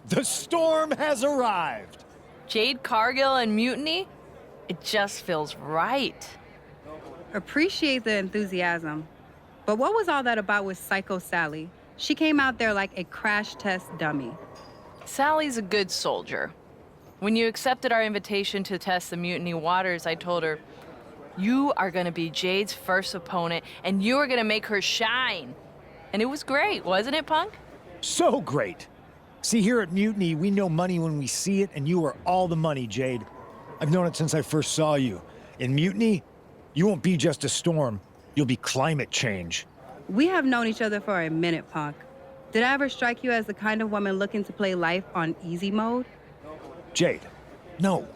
S10: The storm has arrived.
S12: Jade Cargill and Mutiny? It just feels right.
S15: Appreciate the enthusiasm. But what was all that about with Psycho Sally? She came out there like a crash test dummy.
S12: Sally's a good soldier. When you accepted our invitation to test the Mutiny waters, I told her, you are gonna be Jade's first opponent, and you are gonna make her shine. And it was great, wasn't it, Punk?
S10: So great. See, here at Mutiny, we know money when we see it, and you are all the money, Jade. I've known it since I first saw you. In Mutiny, you won't be just a storm. You'll be climate change.
S15: We have known each other for a minute, Punk. Did I ever strike you as the kind of woman looking to play life on easy mode?
S10: Jade, no.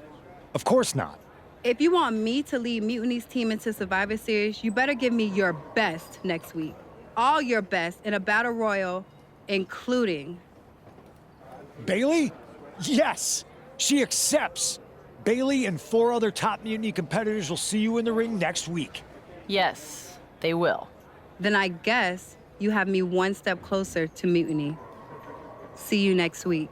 S10: Of course not.
S15: If you want me to lead Mutiny's team into Survivor Series, you better give me your best next week. All your best in a battle royal, including...
S10: Bailey? Yes! She accepts! Bailey and 4 other top Mutiny competitors will see you in the ring next week.
S12: Yes, they will.
S15: Then I guess you have me one step closer to Mutiny. See you next week.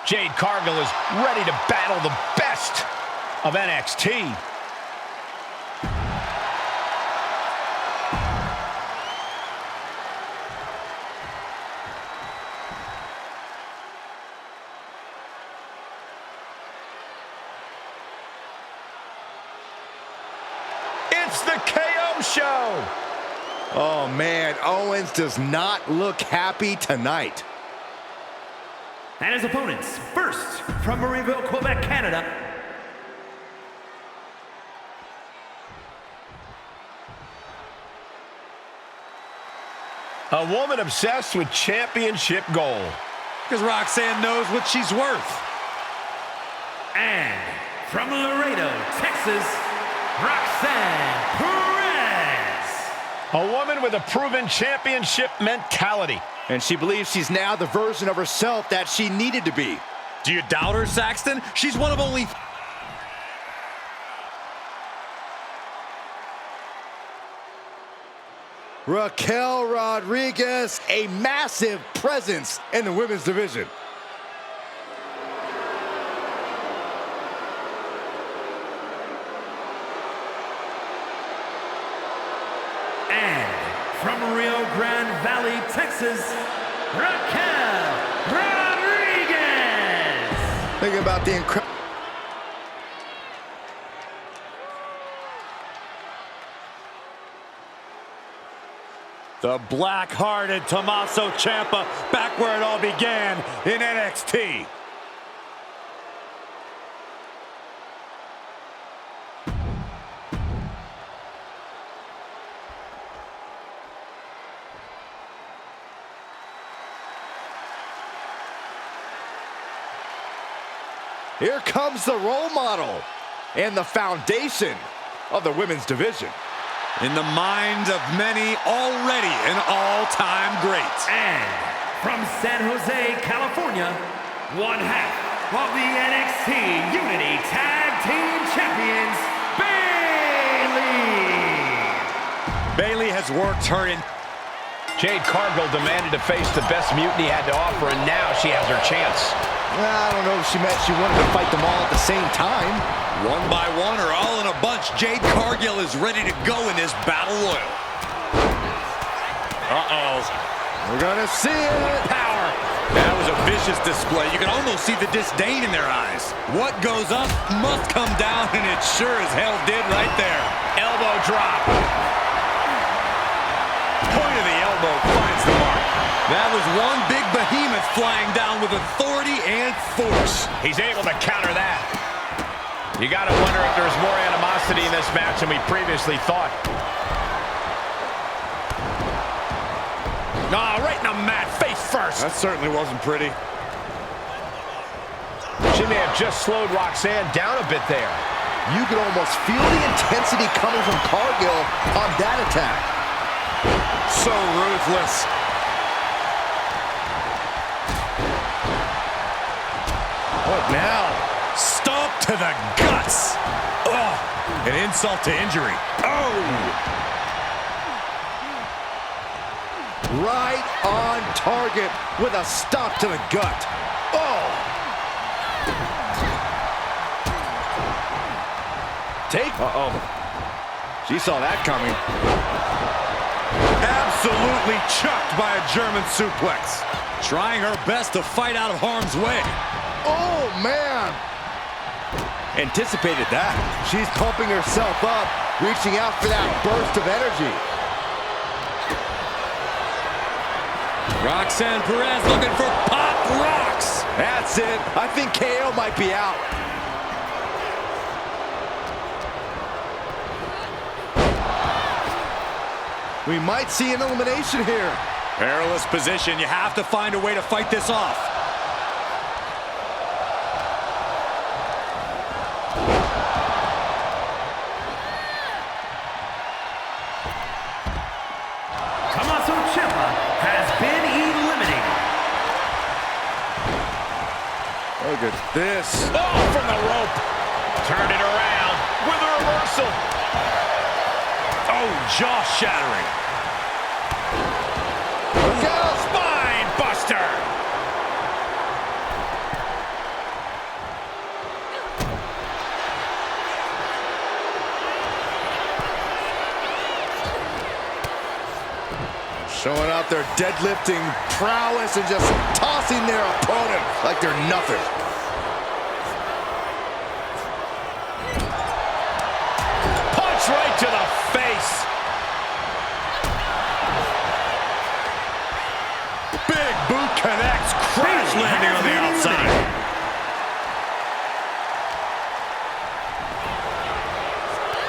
S4: Jade Cargill is ready to battle the best of NXT. It's the KO show.
S5: Oh, man, Owens does not look happy tonight.
S16: And his opponents, first, from Marieville, Quebec, Canada,
S4: a woman obsessed with championship gold.
S6: Because Roxanne knows what she's worth.
S16: and from Laredo, Texas, Roxanne Perez.
S4: A woman with a proven championship mentality.
S5: And she believes she's now the version of herself that she needed to be.
S6: Do you doubt her, Saxton? She's one of only...
S5: Raquel Rodriguez, a massive presence in the women's division.
S16: And from Rio Grande Valley, Texas, Raquel Rodriguez.
S5: Think about the incredible...
S6: The black-hearted Tommaso Ciampa back where it all began in NXT.
S5: Here comes the role model and the foundation of the women's division.
S6: In the minds of many, already an all-time great.
S16: And from San Jose, California, one half of the NXT Unity Tag Team Champions, Bailey.
S6: Bayley has worked her in.
S4: Jade Cargill demanded to face the best Mutiny had to offer, and now she has her chance.
S5: I don't know if she meant she wanted to fight them all at the same time.
S6: One by one or all in a bunch, Jade Cargill is ready to go in this battle royal. Uh-oh.
S5: We're gonna see it.
S6: Power. That was a vicious display. You can almost see the disdain in their eyes. What goes up must come down, and it sure as hell did right there.
S4: Elbow drop.
S6: Point of the elbow finds the mark. That was one big behemoth flying down with authority and force.
S4: He's able to counter that. You got to wonder if there's more animosity in this match than we previously thought. Nah, right in the mat, face first.
S6: That certainly wasn't pretty.
S4: She may have just slowed Roxanne down a bit there.
S5: You could almost feel the intensity coming from Cargill on that attack.
S6: So ruthless. What now? Stomp to the guts. Oh, an insult to injury. Oh!
S5: Right on target with a stop to the gut. Oh! Take.
S6: Uh-oh.
S5: She saw that coming.
S6: Absolutely chucked by a German suplex. Trying her best to fight out of harm's way.
S5: Oh, man.
S6: Anticipated that.
S5: She's pumping herself up, reaching out for that burst of energy.
S6: Roxanne Perez looking for pop rocks.
S5: That's it. I think KO might be out. We might see an elimination here.
S6: Perilous position. You have to find a way to fight this off.
S16: Tommaso Ciampa has been eliminated.
S5: Look at this.
S4: Oh, from the rope. Turn it around with a reversal.
S6: Oh, jaw-shattering.
S5: Look out.
S4: Spine buster.
S5: Showing out their deadlifting prowess and just tossing their opponent like they're nothing.
S4: Punch right to the face.
S6: Big boot connects. Crash landing on the outside.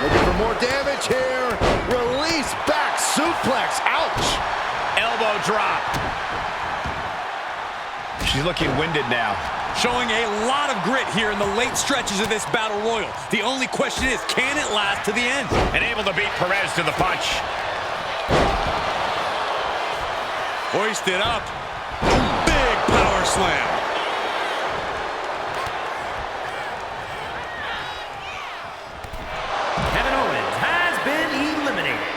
S5: Looking for more damage here. Release back suplex. Ouch.
S4: Elbow drop. She's looking winded now.
S6: Showing a lot of grit here in the late stretches of this battle royal. The only question is, can it last to the end?
S4: And able to beat Perez to the punch.
S6: Hoisted up. Big power slam.
S16: Kevin Owens has been eliminated.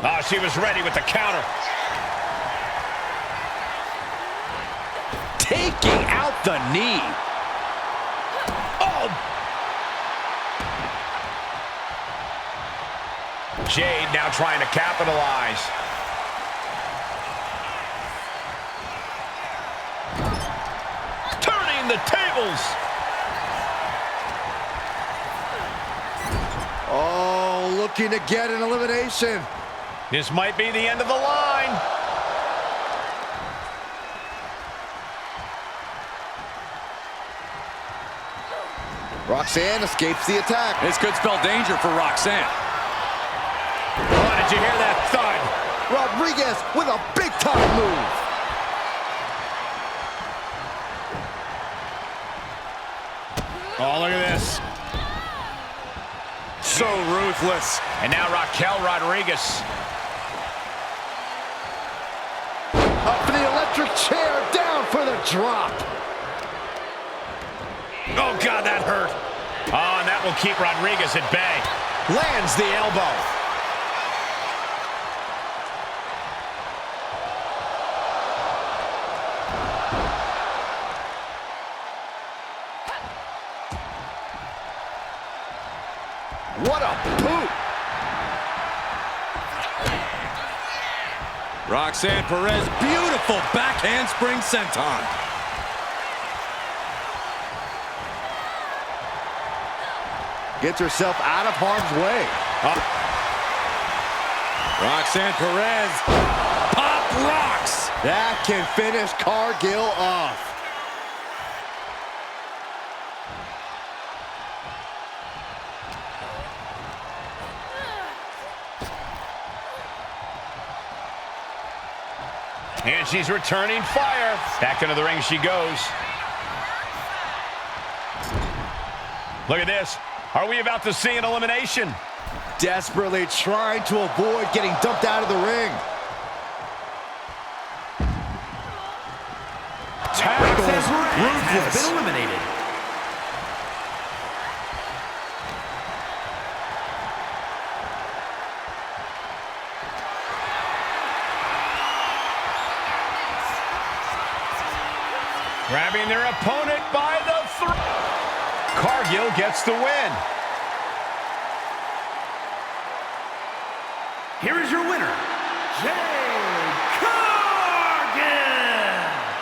S4: Oh, she was ready with the counter.
S5: Taking out the knee.
S4: Oh! Jade now trying to capitalize. Turning the tables.
S5: Oh, looking to get an elimination.
S4: This might be the end of the line.
S5: Roxanne escapes the attack.
S6: This could spell danger for Roxanne.
S4: Oh, did you hear that thud?
S5: Rodriguez with a big-time move.
S4: Oh, look at this.
S6: So ruthless.
S4: And now Raquel Rodriguez.
S5: Up for the electric chair, down for the drop.
S4: Oh, God, that hurt. Oh, and that That will keep Rodriguez at bay.
S5: Lands the elbow. What a boot!
S6: Roxanne Perez, beautiful backhand spring senton.
S5: Gets herself out of harm's way.
S6: Roxanne Perez, pop rocks.
S5: That can finish Cargill off.
S4: And she's returning fire. Back into the ring she goes. Look at this. Are we about to see an elimination?
S5: Desperately trying to avoid getting dumped out of the ring.
S16: Tackles has been eliminated.
S4: Grabbing their opponent by the throat. Cargill gets the win.
S16: Here is your winner, Jade Cargill.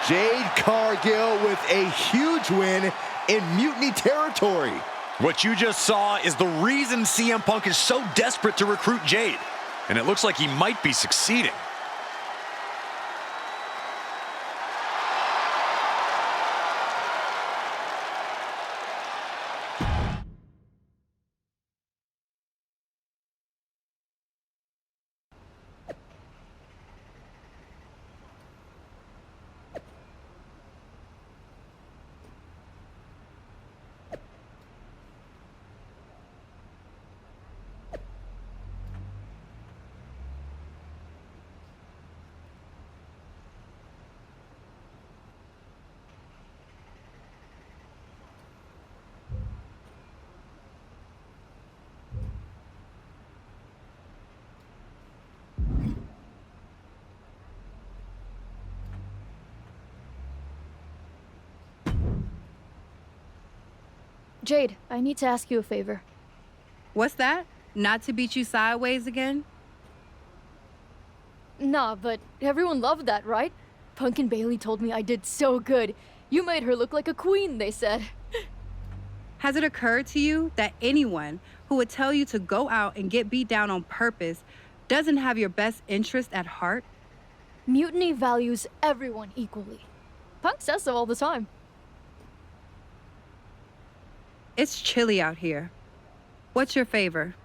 S5: Jade Cargill with a huge win in Mutiny territory.
S6: What you just saw is the reason CM Punk is so desperate to recruit Jade. And it looks like he might be succeeding.
S17: Jade, I need to ask you a favor.
S15: What's that? Not to beat you sideways again?
S17: Nah, but everyone loved that, right? Punk and Bailey told me I did so good. You made her look like a queen, they said.
S15: Has it occurred to you that anyone who would tell you to go out and get beat down on purpose doesn't have your best interest at heart?
S17: Mutiny values everyone equally. Punk says so all the time.
S15: It's chilly out here. What's your favor?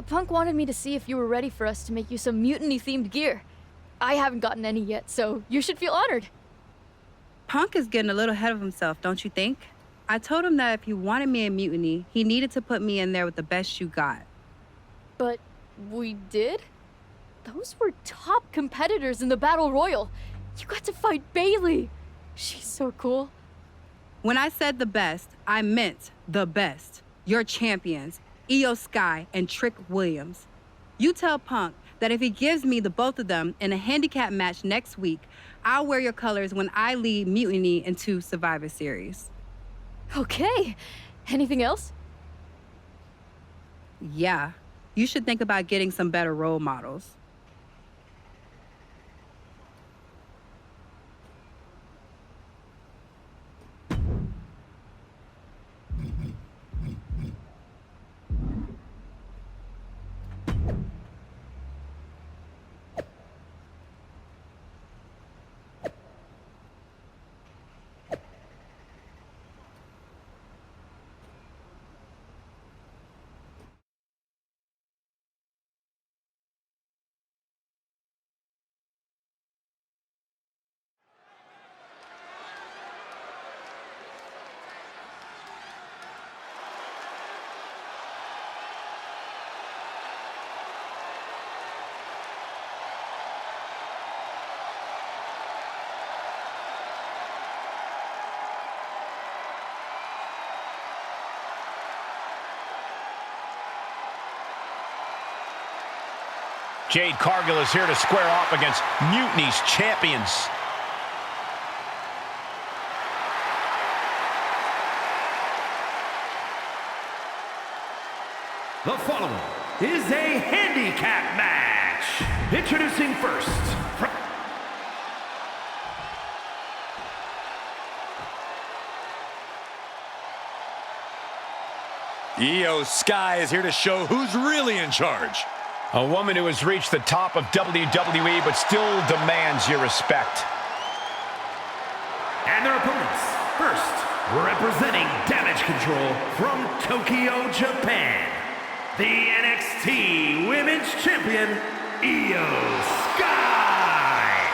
S17: Punk wanted me to see if you were ready for us to make you some Mutiny-themed gear. I haven't gotten any yet, so you should feel honored.
S15: Punk is getting a little ahead of himself, don't you think? I told him that if he wanted me in Mutiny, he needed to put me in there with the best you got.
S17: But we did? Those were top competitors in the Battle Royal. You got to fight Bailey. She's so cool.
S15: When I said the best, I meant the best. Your champions, Io Sky and Trick Williams. You tell Punk that if he gives me the both of them in a handicap match next week, I'll wear your colors when I lead Mutiny into Survivor Series.
S17: Okay. Anything else?
S15: Yeah. You should think about getting some better role models.
S4: Jade Cargill is here to square off against Mutiny's champions.
S16: The following is a handicap match. Introducing first, from
S6: Io Sky is here to show who's really in charge.
S4: A woman who has reached the top of WWE but still demands your respect.
S16: And their opponents, first, representing Damage Control from Tokyo, Japan, the NXT Women's Champion, Io Sky.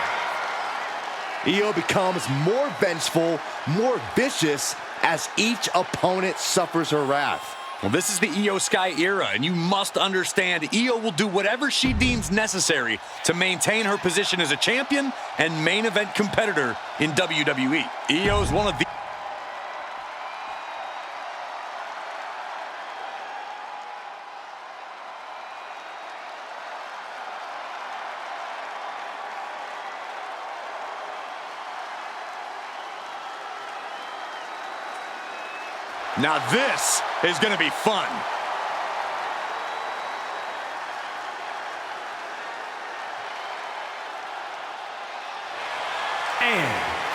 S5: Io becomes more vengeful, more vicious as each opponent suffers her wrath.
S6: Well, this is the Io Sky era, and you must understand Io will do whatever she deems necessary to maintain her position as a champion and main event competitor in WWE. Io is one of the... Now this is going to be fun.
S16: And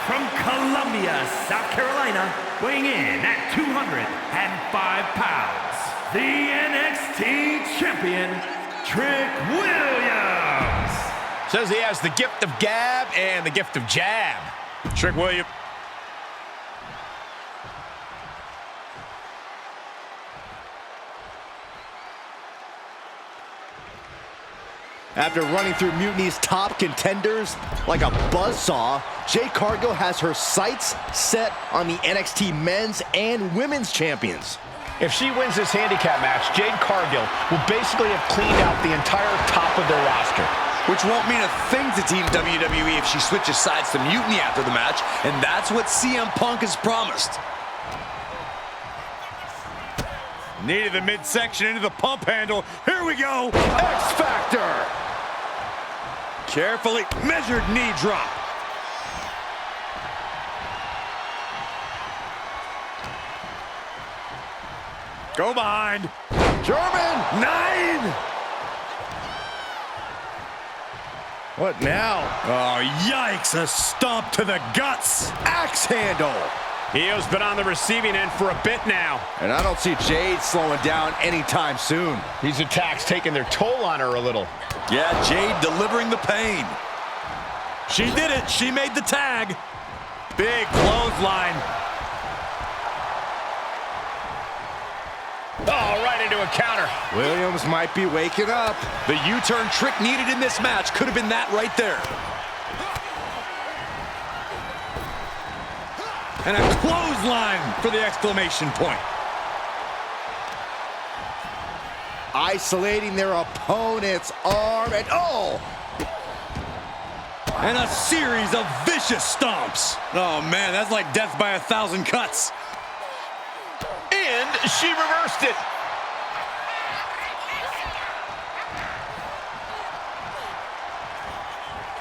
S16: from Columbia, South Carolina, weighing in at 205 pounds, the NXT Champion, Trick Williams.
S4: Says he has the gift of gab and the gift of jab.
S6: Trick Williams.
S5: After running through Mutiny's top contenders like a buzzsaw, Jade Cargill has her sights set on the NXT men's and women's champions.
S4: If she wins this handicap match, Jade Cargill will basically have cleaned out the entire top of their roster.
S6: Which won't mean a thing to Team WWE if she switches sides to Mutiny after the match, and that's what CM Punk has promised. Knee to the midsection, into the pump handle. Here we go.
S5: X Factor.
S6: Carefully measured knee drop. Go behind.
S5: German.
S6: 9.
S5: What now?
S6: Oh, yikes. A stomp to the guts.
S5: Axe handle.
S4: Io's been on the receiving end for a bit now.
S5: And I don't see Jade slowing down anytime soon.
S4: These attacks taking their toll on her a little.
S6: Yeah, Jade delivering the pain. She did it. She made the tag. Big clothesline.
S4: Oh, right into a counter.
S5: Williams might be waking up.
S6: The U-turn Trick needed in this match could have been that right there. And a clothesline for the exclamation point.
S5: Isolating their opponent's arm and oh!
S6: And a series of vicious stomps. Oh man, that's like death by 1,000 cuts.
S4: And she reversed it.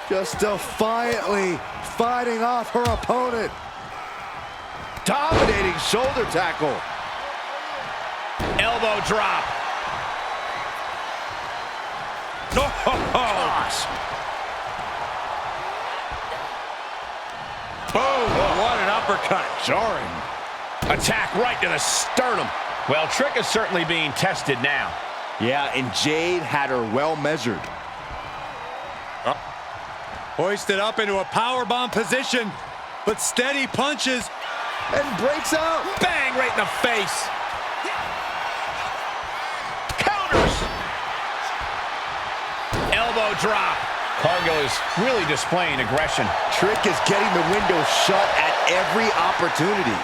S5: Just defiantly fighting off her opponent. Dominating shoulder tackle.
S4: Elbow drop.
S6: Oh, gosh. Boom, what an uppercut. Jarring.
S4: Attack right to the sternum. Well, Trick is certainly being tested now.
S5: Yeah, and Jade had her well measured.
S6: Hoisted up into a powerbomb position, but steady punches.
S5: And breaks out.
S4: Bang, right in the face. Counters. Elbow drop. Cargill is really displaying aggression.
S5: Trick is getting the window shut at every opportunity.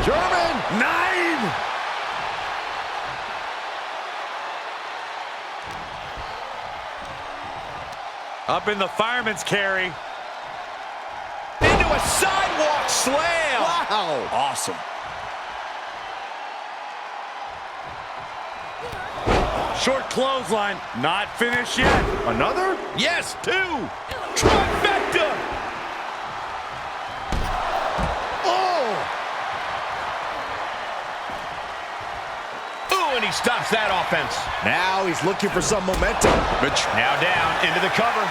S5: German.
S6: 9. Up in the fireman's carry.
S4: Into a sidewalk slam.
S5: Wow.
S6: Awesome. Short clothesline. Not finished yet.
S14: Another?
S6: Yes, 2. Trifecta.
S4: And he stops that offense.
S5: Now he's looking for some momentum.
S4: Now down into the cover.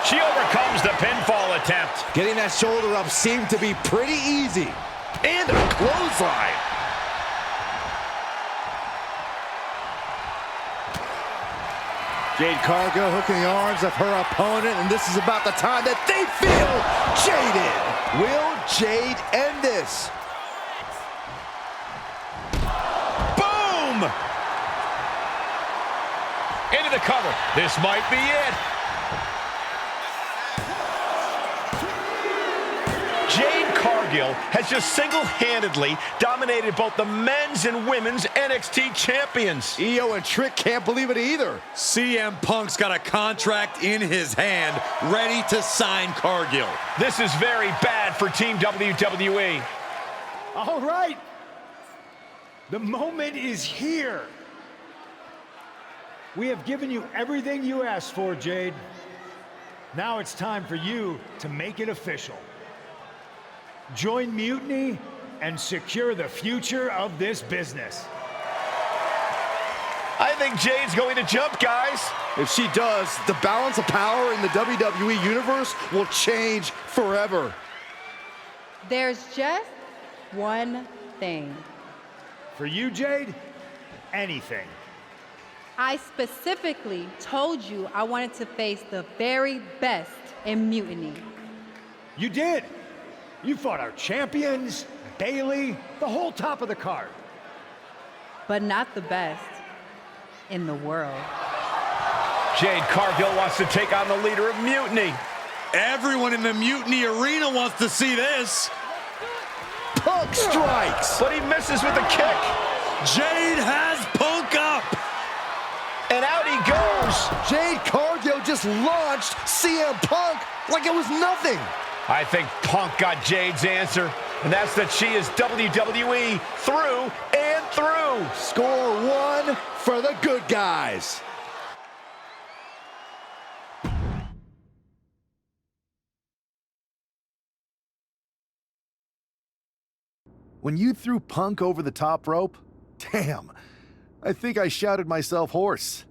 S4: She overcomes the pinfall attempt.
S5: Getting that shoulder up seemed to be pretty easy.
S14: And a clothesline.
S5: Jade Cargill hooking the arms of her opponent, and this is about the time that they feel jaded. Will Jade end this?
S4: Into the cover. This might be it. Jade Cargill has just single-handedly dominated both the men's and women's NXT champions.
S5: Io and Trick can't believe it either.
S6: CM Punk's got a contract in his hand, ready to sign Cargill.
S4: This is very bad for Team WWE.
S10: All right. The moment is here. We have given you everything you asked for, Jade. Now it's time for you to make it official. Join Mutiny and secure the future of this business.
S4: I think Jade's going to jump, guys.
S5: If she does, the balance of power in the WWE Universe will change forever.
S15: There's just one thing.
S10: For you, Jade, anything.
S15: I specifically told you I wanted to face the very best in Mutiny.
S10: You did. You fought our champions, Bayley, the whole top of the card.
S15: But not the best in the world.
S4: Jade Cargill wants to take on the leader of Mutiny.
S6: Everyone in the Mutiny arena wants to see this.
S5: Punk strikes.
S4: But he misses with a kick.
S6: Jade has Punk up.
S4: And out he goes.
S5: Jade Cargill just launched CM Punk like it was nothing.
S4: I think Punk got Jade's answer, and that's that she is WWE through and through.
S5: Score 1 for the good guys.
S9: When you threw Punk over the top rope, damn, I think I shouted myself hoarse.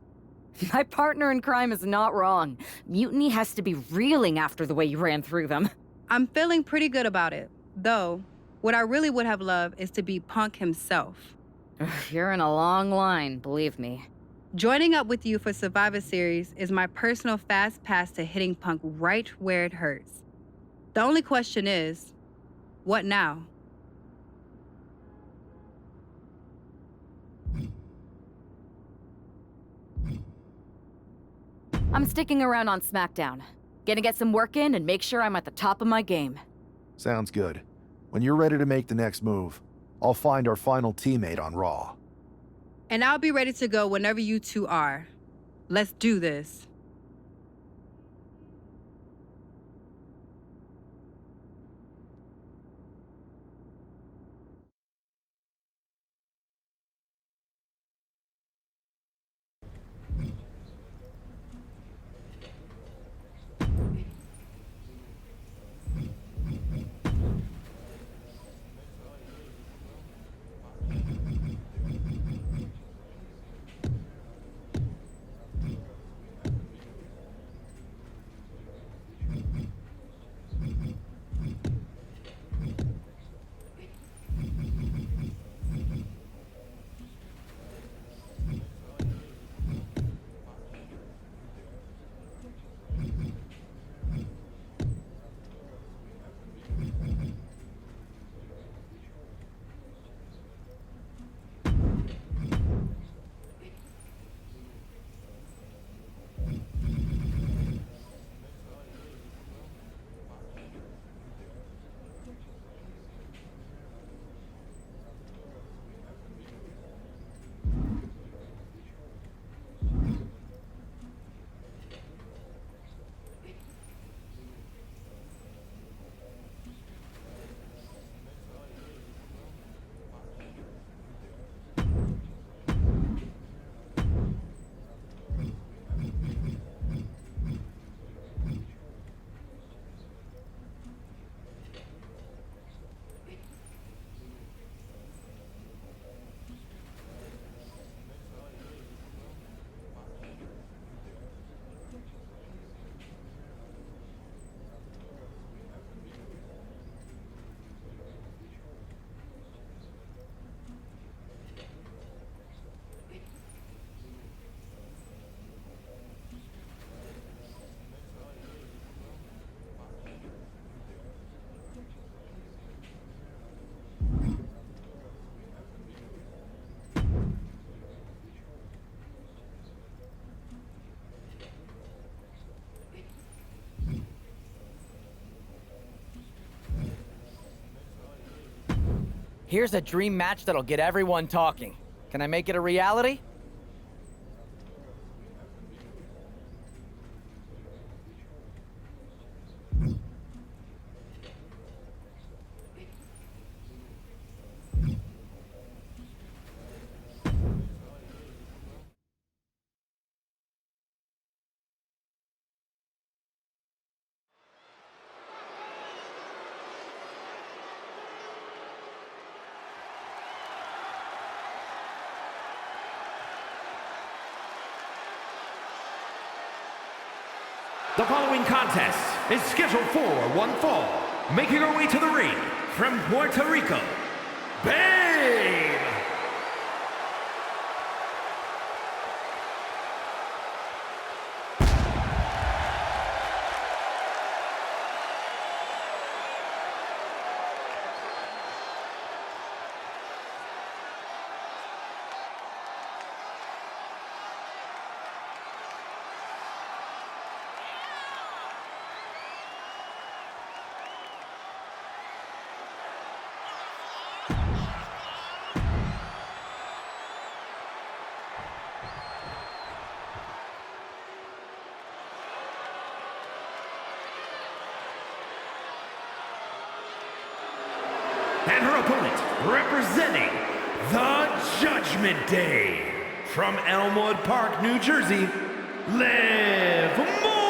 S2: My partner in crime is not wrong. Mutiny has to be reeling after the way you ran through them.
S15: I'm feeling pretty good about it. Though, what I really would have loved is to be Punk himself.
S2: You're in a long line, believe me.
S15: Joining up with you for Survivor Series is my personal fast pass to hitting Punk right where it hurts. The only question is, what now?
S2: I'm sticking around on SmackDown. Gonna get some work in and make sure I'm at the top of my game.
S9: Sounds good. When you're ready to make the next move, I'll find our final teammate on Raw.
S15: And I'll be ready to go whenever you two are. Let's do this.
S18: Here's a dream match that'll get everyone talking. Can I make it a reality?
S16: The following contest is scheduled for one fall. Making her way to the ring from Puerto Rico, Babe! And her opponent, representing the Judgment Day, from Elmwood Park, New Jersey, Liv Morgan!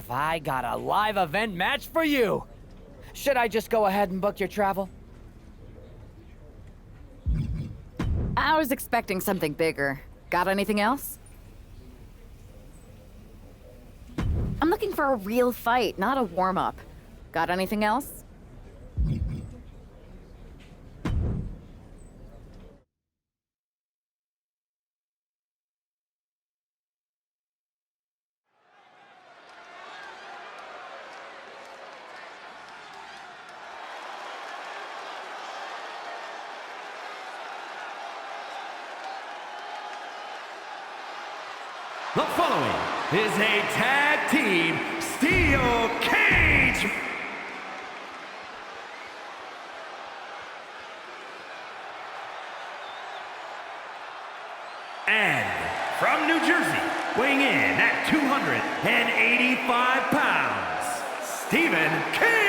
S18: have I got a live event match for you. Should I just go ahead and book your travel?
S2: I was expecting something bigger. Got anything else? I'm looking for a real fight, not a warm-up. Got anything else?
S16: The following is a tag team steel cage. And from New Jersey, weighing in at 285 pounds, Stephen King.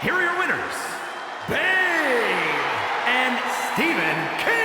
S16: Here are your winners, Babe and Stephen King.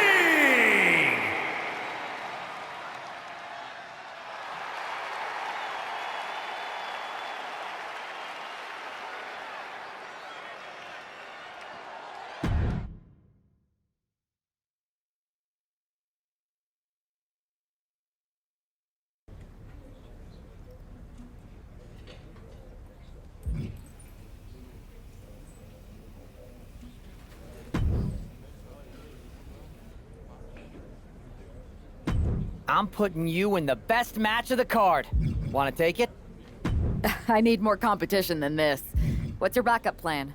S18: I'm putting you in the best match of the card. Want to take it?
S19: I need more competition than this. What's your backup plan?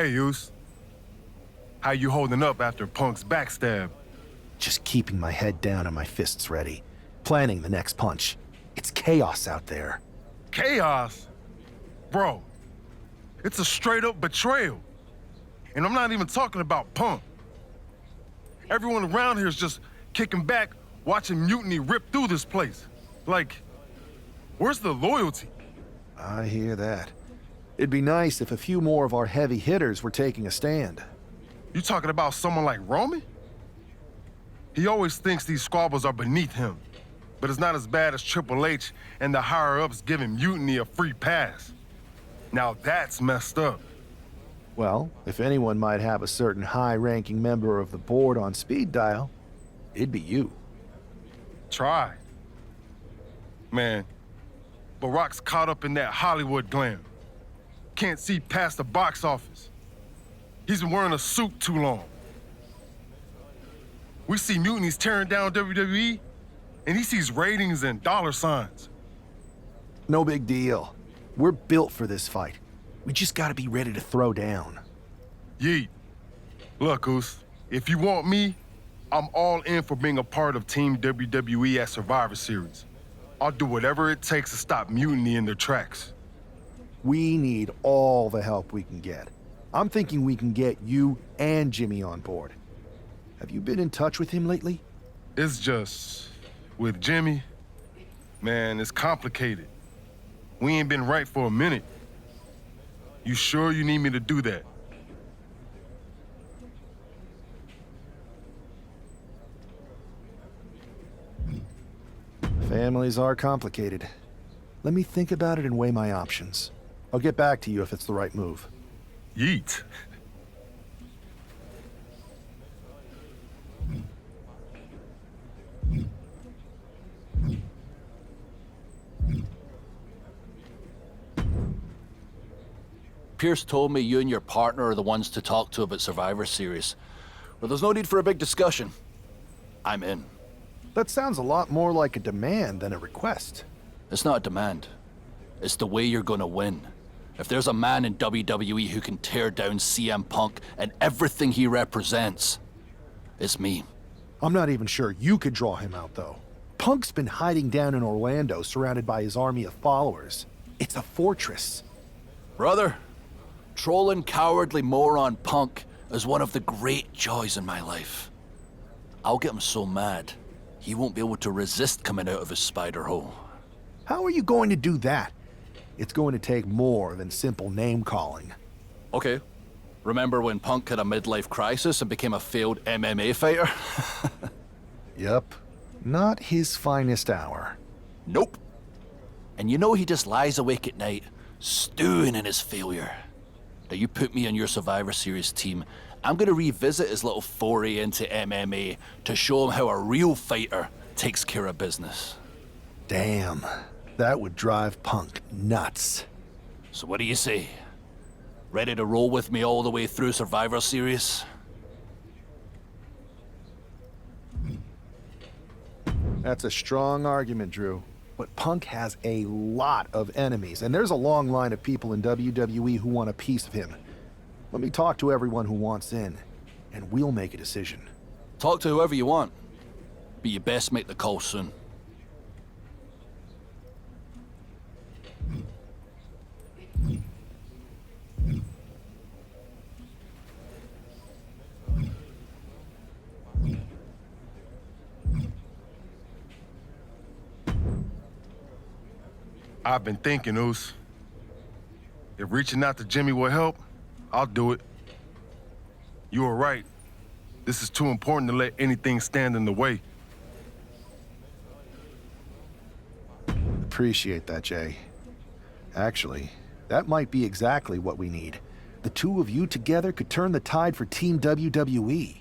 S20: Hey, Oos. How you holding up after Punk's backstab?
S9: Just keeping my head down and my fists ready. Planning the next punch. It's chaos out there.
S20: Chaos? Bro, it's a straight-up betrayal. And I'm not even talking about Punk. Everyone around here is just kicking back, watching Mutiny rip through this place. Like, where's the loyalty?
S9: I hear that. It'd be nice if a few more of our heavy hitters were taking a stand.
S20: You talking about someone like Roman? He always thinks these squabbles are beneath him, but it's not as bad as Triple H and the higher-ups giving Mutiny a free pass. Now that's messed up.
S9: Well, if anyone might have a certain high-ranking member of the board on speed dial, it'd be you.
S20: Try. Man, Barack's caught up in that Hollywood glam. Can't see past the box office. He's been wearing a suit too long. We see Mutiny's tearing down WWE, and he sees ratings and dollar signs.
S9: No big deal. We're built for this fight. We just gotta be ready to throw down.
S20: Yeet. Look, Oos, if you want me, I'm all in for being a part of Team WWE at Survivor Series. I'll do whatever it takes to stop Mutiny in their tracks.
S9: We need all the help we can get. I'm thinking we can get you and Jimmy on board. Have you been in touch with him lately?
S20: It's just, with Jimmy, man, it's complicated. We ain't been right for a minute. You sure you need me to do that?
S9: Families are complicated. Let me think about it and weigh my options. I'll get back to you if it's the right move.
S20: Yeet.
S21: Pierce told me you and your partner are the ones to talk to about Survivor Series. Well, there's no need for a big discussion. I'm in.
S9: That sounds a lot more like a demand than a request.
S21: It's not a demand. It's the way you're gonna win. If there's a man in WWE who can tear down CM Punk and everything he represents, it's me.
S9: I'm not even sure you could draw him out, though. Punk's been hiding down in Orlando, surrounded by his army of followers. It's a fortress.
S21: Brother, trolling cowardly moron Punk is one of the great joys in my life. I'll get him so mad, he won't be able to resist coming out of his spider hole.
S9: How are you going to do that? It's going to take more than simple name-calling.
S21: Okay. Remember when Punk had a midlife crisis and became a failed MMA fighter?
S9: Yep. Not his finest hour.
S21: Nope. And you know he just lies awake at night, stewing in his failure. Now you put me on your Survivor Series team, I'm gonna revisit his little foray into MMA to show him how a real fighter takes care of business.
S9: Damn. That would drive Punk nuts.
S21: So what do you say? Ready to roll with me all the way through Survivor Series?
S9: That's a strong argument, Drew. But Punk has a lot of enemies, and there's a long line of people in WWE who want a piece of him. Let me talk to everyone who wants in, and we'll make a decision.
S21: Talk to whoever you want, but you best make the call soon.
S20: I've been thinking, Oos. If reaching out to Jimmy will help, I'll do it. You were right. This is too important to let anything stand in the way.
S9: Appreciate that, Jay. Actually, that might be exactly what we need. The two of you together could turn the tide for Team WWE.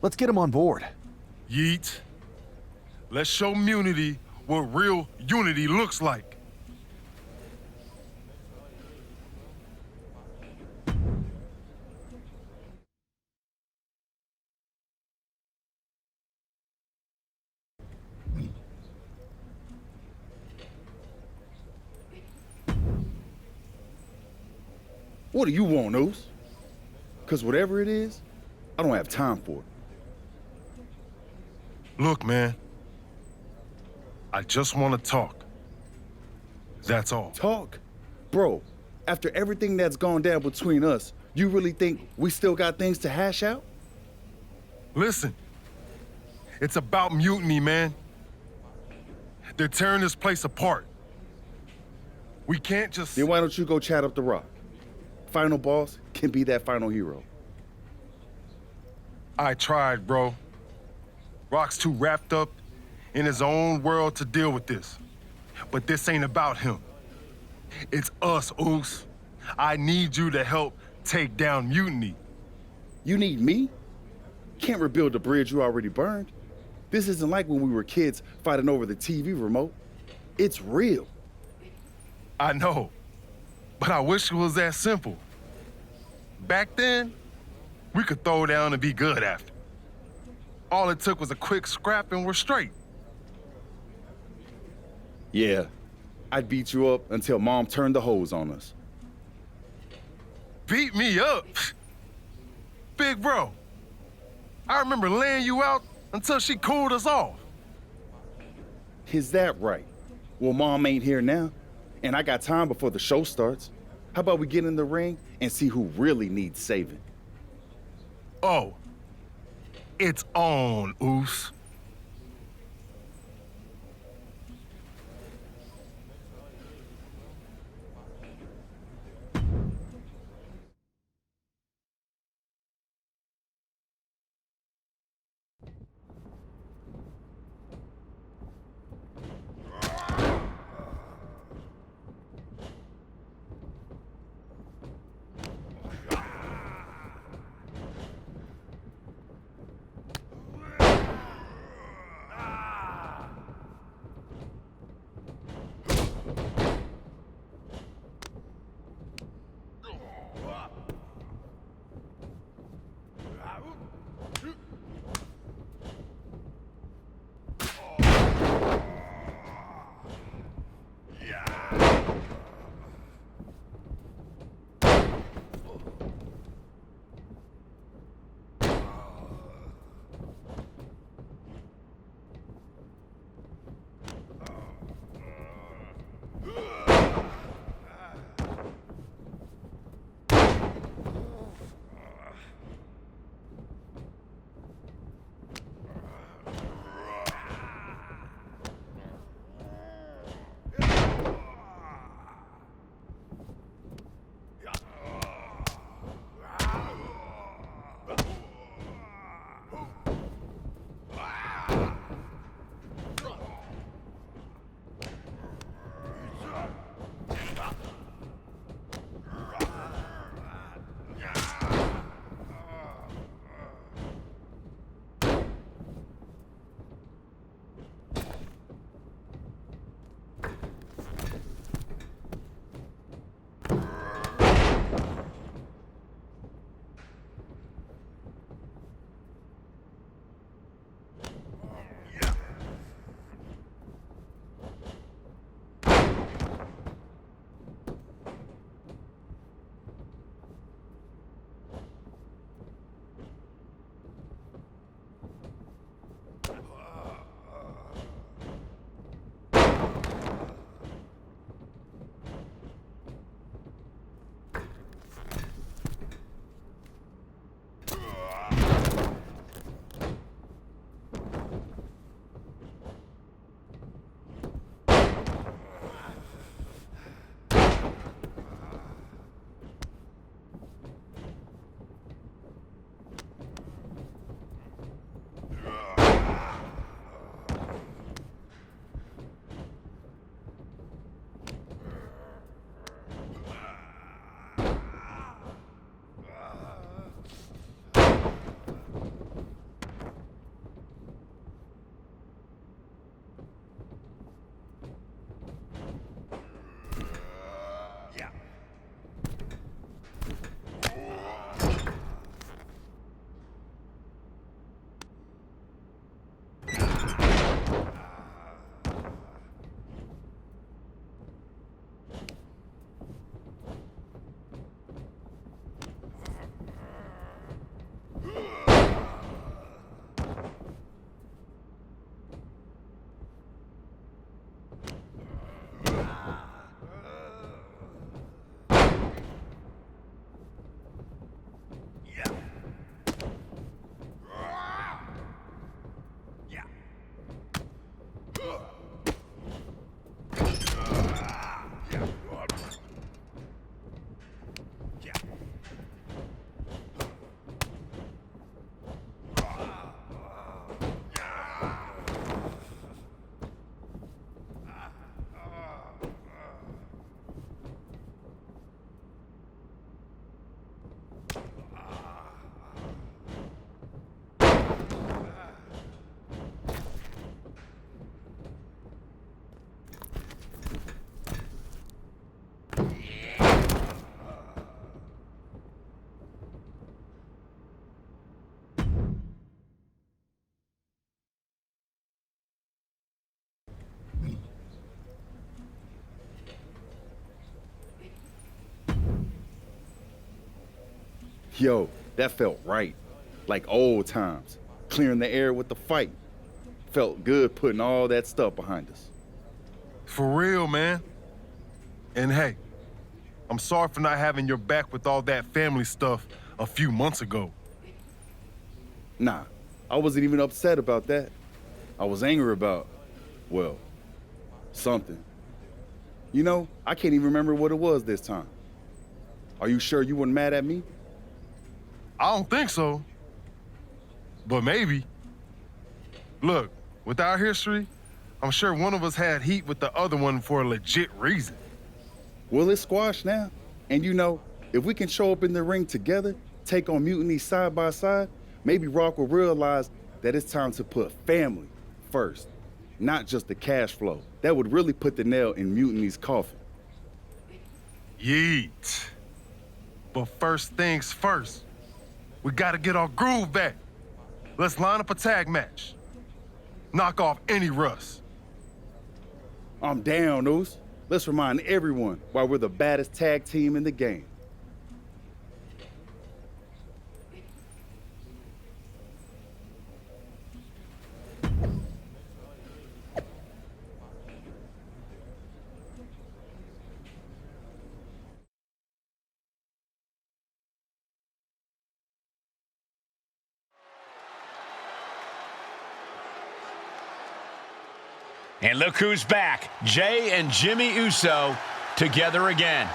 S9: Let's get them on board.
S20: Yeet. Let's show Mutiny what real unity looks like.
S22: What do you want, Oos?
S3: Because whatever it is, I don't have time for it.
S20: Look, man. I just want to talk. That's all.
S3: Talk? Bro, after everything that's gone down between us, you really think we still got things to hash out?
S20: Listen, it's about mutiny, man. They're tearing this place apart. We can't just...
S3: Then why don't you go chat up the Rock? Final boss can be that final hero.
S20: I tried, bro. Rock's too wrapped up in his own world to deal with this. But this ain't about him. It's us, Oos. I need you to help take down Mutiny.
S3: You need me? Can't rebuild the bridge you already burned. This isn't like when we were kids fighting over the TV remote. It's real.
S20: I know, but I wish it was that simple. Back then, we could throw down and be good after. All it took was a quick scrap and we're straight.
S3: Yeah, I'd beat you up until Mom turned the hose on us.
S20: Beat me up? Big bro, I remember laying you out until she cooled us off.
S3: Is that right? Well, Mom ain't here now, and I got time before the show starts. How about we get in the ring and see who really needs saving?
S20: Oh, it's on, Oos.
S3: Yo, that felt right. Like old times. Clearing the air with the fight. Felt good putting all that stuff behind us.
S20: For real, man. And hey, I'm sorry for not having your back with all that family stuff a few months ago.
S3: Nah, I wasn't even upset about that. I was angry about, well, something. You know, I can't even remember what it was this time. Are you sure you weren't mad at me?
S20: I don't think so. But maybe. Look, with our history, I'm sure one of us had heat with the other one for a legit reason.
S3: Well, it's squashed now. And you know, if we can show up in the ring together, take on Mutiny side by side, maybe Rock will realize that it's time to put family first, not just the cash flow. That would really put the nail in Mutiny's coffin.
S20: Yeet. But first things first, we gotta get our groove back. Let's line up a tag match. Knock off any rust.
S3: I'm down, Oos. Let's remind everyone why we're the baddest tag team in the game.
S4: And look who's back. Jay and Jimmy Uso together again.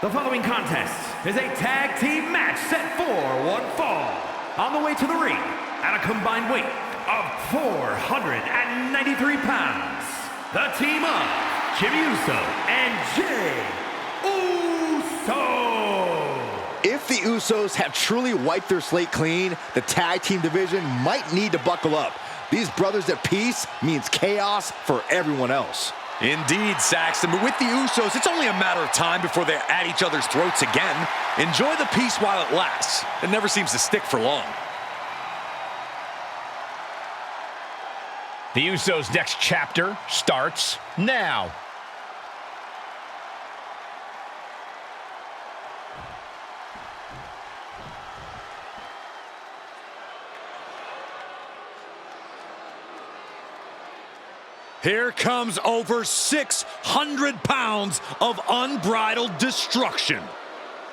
S16: The following contest is a tag team match set for one fall. On the way to the ring, at a combined weight of 493 pounds, the team of Jimmy Uso and Jay Uso.
S5: If the Usos have truly wiped their slate clean, the tag team division might need to buckle up. These brothers at peace means chaos for everyone else.
S6: Indeed, Saxton, but with the Usos, it's only a matter of time before they're at each other's throats again. Enjoy the peace while it lasts. It never seems to stick for long.
S4: The Usos' next chapter starts now.
S6: Here comes over 600 pounds of unbridled destruction.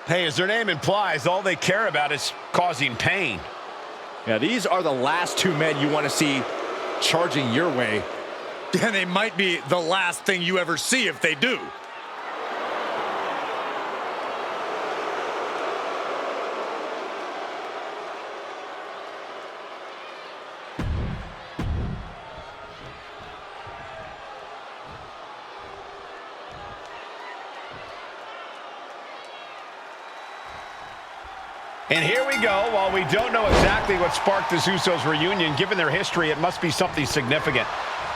S4: Hey, as their name implies, all they care about is causing pain.
S5: Yeah, these are the last two men you want to see charging your way.
S6: And they might be the last thing you ever see if they do.
S4: And here we go. While we don't know exactly what sparked this Usos reunion, given their history, it must be something significant.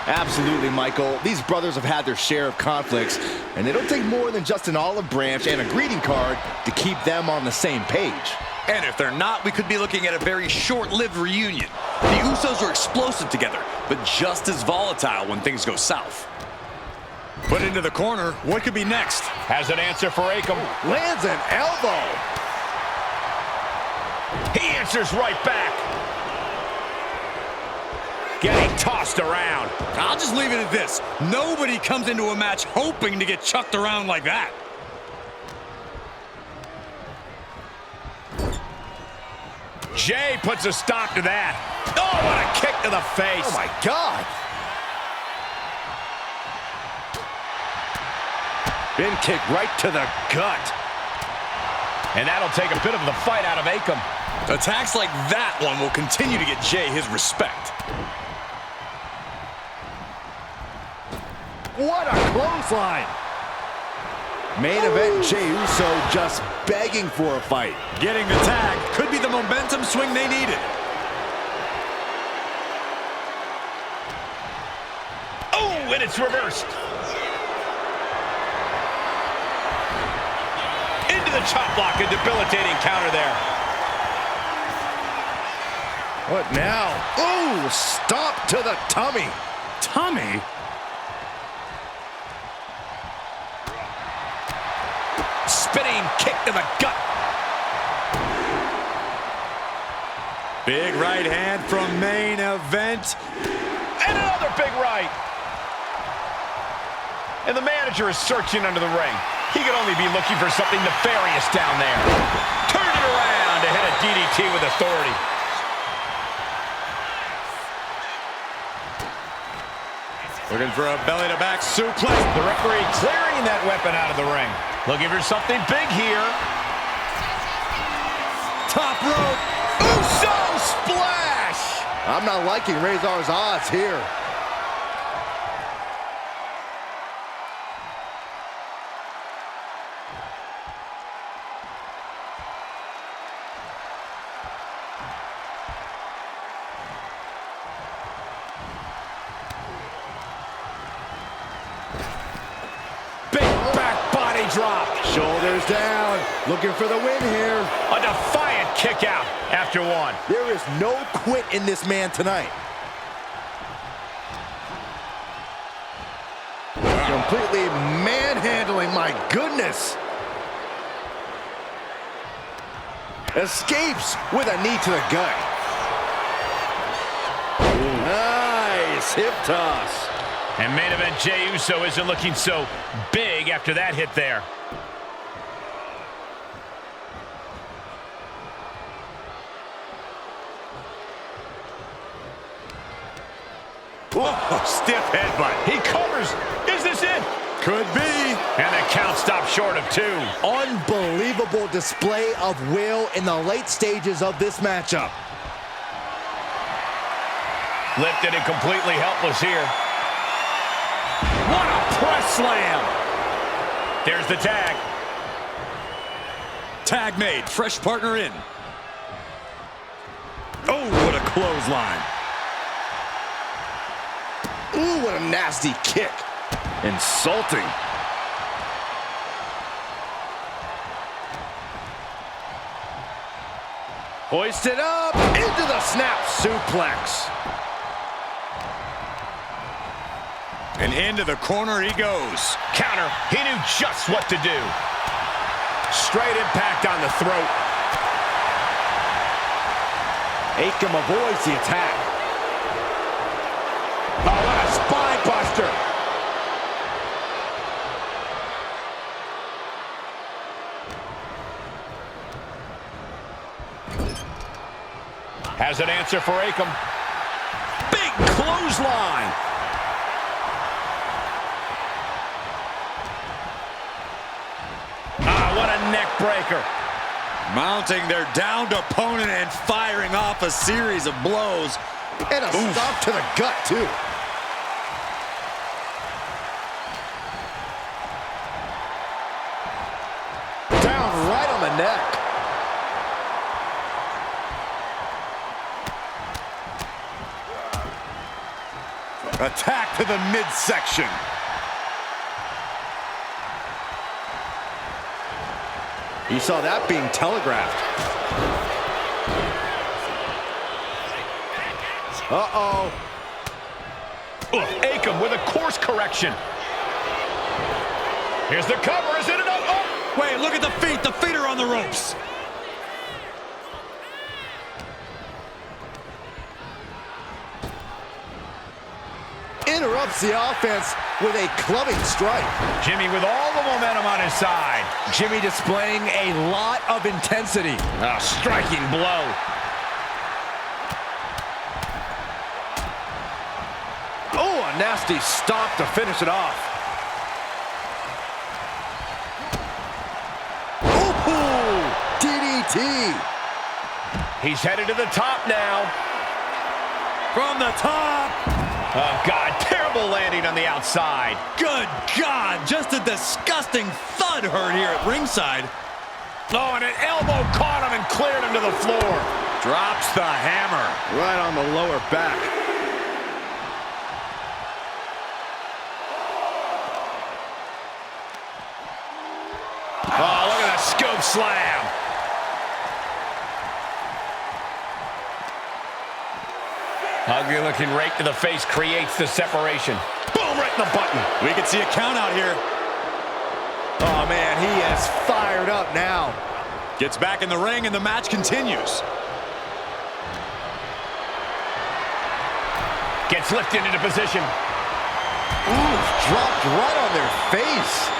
S5: Absolutely, Michael. These brothers have had their share of conflicts, and it'll take more than just an olive branch and a greeting card to keep them on the same page.
S6: And if they're not, we could be looking at a very short-lived reunion. The Usos are explosive together, but just as volatile when things go south. Put into the corner, what could be next?
S4: Has an answer for Akam.
S5: Lands an elbow.
S4: He answers right back. Getting tossed around.
S6: I'll just leave it at this. Nobody comes into a match hoping to get chucked around like that.
S4: Jay puts a stop to that. Oh, what a kick to the face.
S5: Oh, my God. Bin kick right to the gut.
S4: And that'll take a bit of the fight out of Akam.
S6: Attacks like that one will continue to get Jay his respect.
S5: What a clothesline. Main event, Jey Uso just begging for a fight.
S6: Getting the tag could be the momentum swing they needed.
S4: Oh, and it's reversed.
S6: Into
S4: the chop block, a debilitating counter there.
S5: What now? Ooh, stop to the tummy.
S6: Tummy?
S4: Spinning kick to the gut.
S6: Big right hand from main event.
S4: And another big right. And the manager is searching under the ring. He could only be looking for something nefarious down there. Turn it around to hit a DDT with authority.
S6: Looking for a belly-to-back suplex.
S4: The referee clearing that weapon out of the ring. Looking for something big here.
S6: Top rope.
S5: Uso splash! I'm not liking Razor's odds here.
S4: Drop.
S5: Shoulders down. Looking for the win here.
S4: A defiant kick out after one.
S5: There is no quit in this man tonight. Completely manhandling, my goodness. Escapes with a knee to the gut. Nice hip toss.
S4: And main event Jey Uso isn't looking so big after that hit there. Whoa, stiff headbutt. He covers. Is this it?
S5: Could be.
S4: And the count stopped short of 2.
S5: Unbelievable display of will in the late stages of this matchup.
S4: Lifted and completely helpless here. What a press slam! There's the tag.
S6: Tag made. Fresh partner in. Oh, what a clothesline.
S5: Ooh, what a nasty kick.
S6: Insulting.
S5: Hoisted up into the snap suplex.
S6: And into the corner he goes.
S4: Counter. He knew just what to do. Straight impact on the throat.
S5: Akam avoids the attack. Oh, what a spine buster.
S4: Has an answer for Akam. Big clothesline. What a neck breaker.
S6: Mounting their downed opponent and firing off a series of blows.
S5: And a stop to the gut, too. Down right on the neck.
S6: Attack to the midsection.
S5: You saw that being telegraphed. Uh-oh.
S4: Akam with a course correction. Here's the cover. Is it enough? Oh!
S6: Wait, look at the feet. The feet are on the ropes.
S5: Interrupts the offense with a clubbing strike.
S4: Jimmy with all the momentum on his side.
S5: Jimmy displaying a lot of intensity.
S4: A striking blow.
S5: Oh, a nasty stop to finish it off. Ooh, DDT.
S4: He's headed to the top now.
S6: From the top.
S4: Oh, God, terrible landing on the outside.
S6: Good God, just a disgusting thud heard here at ringside.
S4: Oh, and an elbow caught him and cleared him to the floor.
S6: Drops the hammer.
S5: Right on the lower back.
S4: Oh, look at that scope slam. Ugly looking rake to the face creates the separation. Boom, right in the button.
S5: We can see a count out here. Oh man, he is fired up now.
S6: Gets back in the ring and the match continues.
S4: Gets lifted into position.
S5: Ooh, dropped right on their face.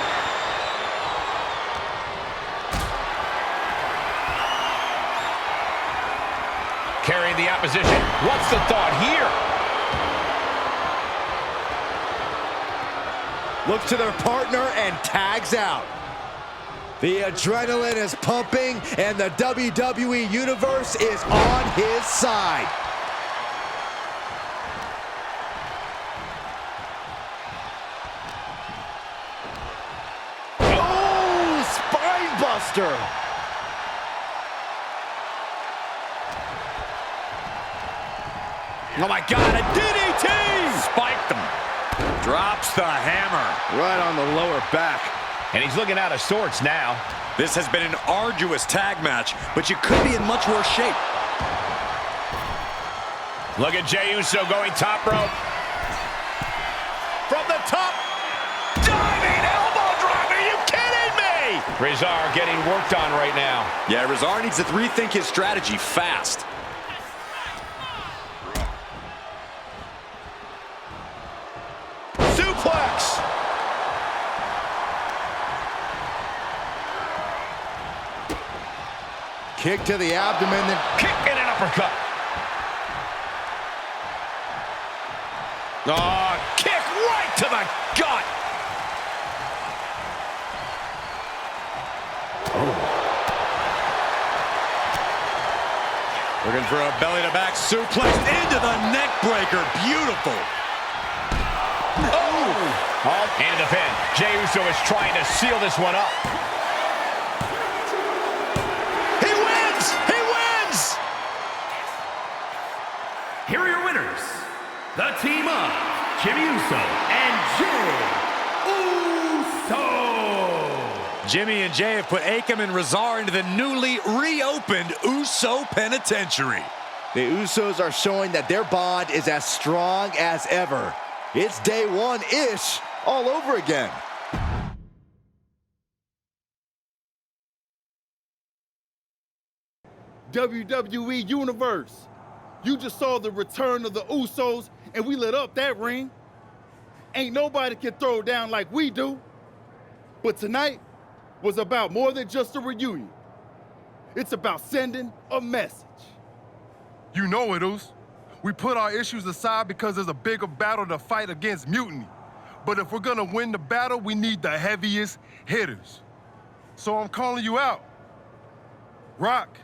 S4: Carrying the opposition. What's the thought here?
S5: Looks to their partner and tags out. The adrenaline is pumping and the WWE Universe is on his side. Oh, spine buster.
S4: Oh my God, a DDT! Spiked him.
S6: Drops the hammer.
S5: Right on the lower back.
S4: And he's looking out of sorts now.
S6: This has been an arduous tag match, but you could be in much worse shape.
S4: Look at Jey Uso going top rope. From the top. Diving elbow drop. Are you kidding me? Rezar getting worked on right now.
S6: Yeah, Rezar needs to rethink his strategy fast.
S4: Suplex.
S5: Kick to the abdomen, then
S4: kick and an uppercut. Oh, kick right to the gut.
S6: Looking for a belly-to-back suplex into the neck breaker. Beautiful.
S4: Oh! Into the pin. Jey Uso is trying to seal this one up.
S5: he wins! He wins!
S16: Here are your winners, the team of Jimmy Uso and Jey Uso.
S6: Jimmy and Jey have put Akam and Rezar into the newly reopened Uso Penitentiary.
S5: The Usos are showing that their bond is as strong as ever. It's day one-ish all over again.
S3: WWE Universe, you just saw the return of the Usos and we lit up that ring. Ain't nobody can throw down like we do. But tonight was about more than just a reunion. It's about sending a message.
S20: You know it, Us. We put our issues aside because there's a bigger battle to fight against Mutiny. But if we're gonna win the battle, we need the heaviest hitters. So I'm calling you out. Rock,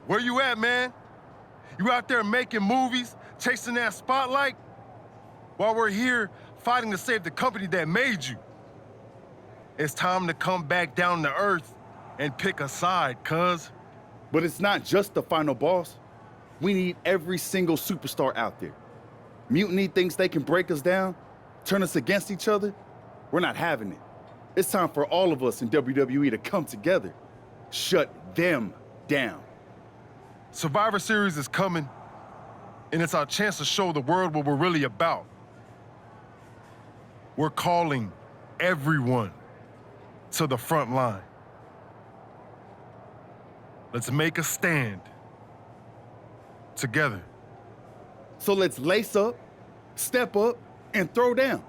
S20: where you at, man? You out there making movies, chasing that spotlight? While we're here fighting to save the company that made you. It's time to come back down to earth and pick a side, cuz.
S3: But it's not just the final boss. We need every single superstar out there. Mutiny thinks they can break us down, turn us against each other. We're not having it. It's time for all of us in WWE to come together. Shut them down.
S20: Survivor Series is coming, and it's our chance to show the world what we're really about. We're calling everyone to the front line. Let's make a stand together.
S3: So let's lace up, step up, and throw down.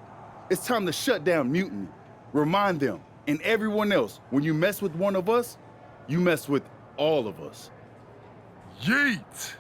S3: It's time to shut down Mutiny. Remind them and everyone else, when you mess with one of us, you mess with all of us.
S20: Yeet!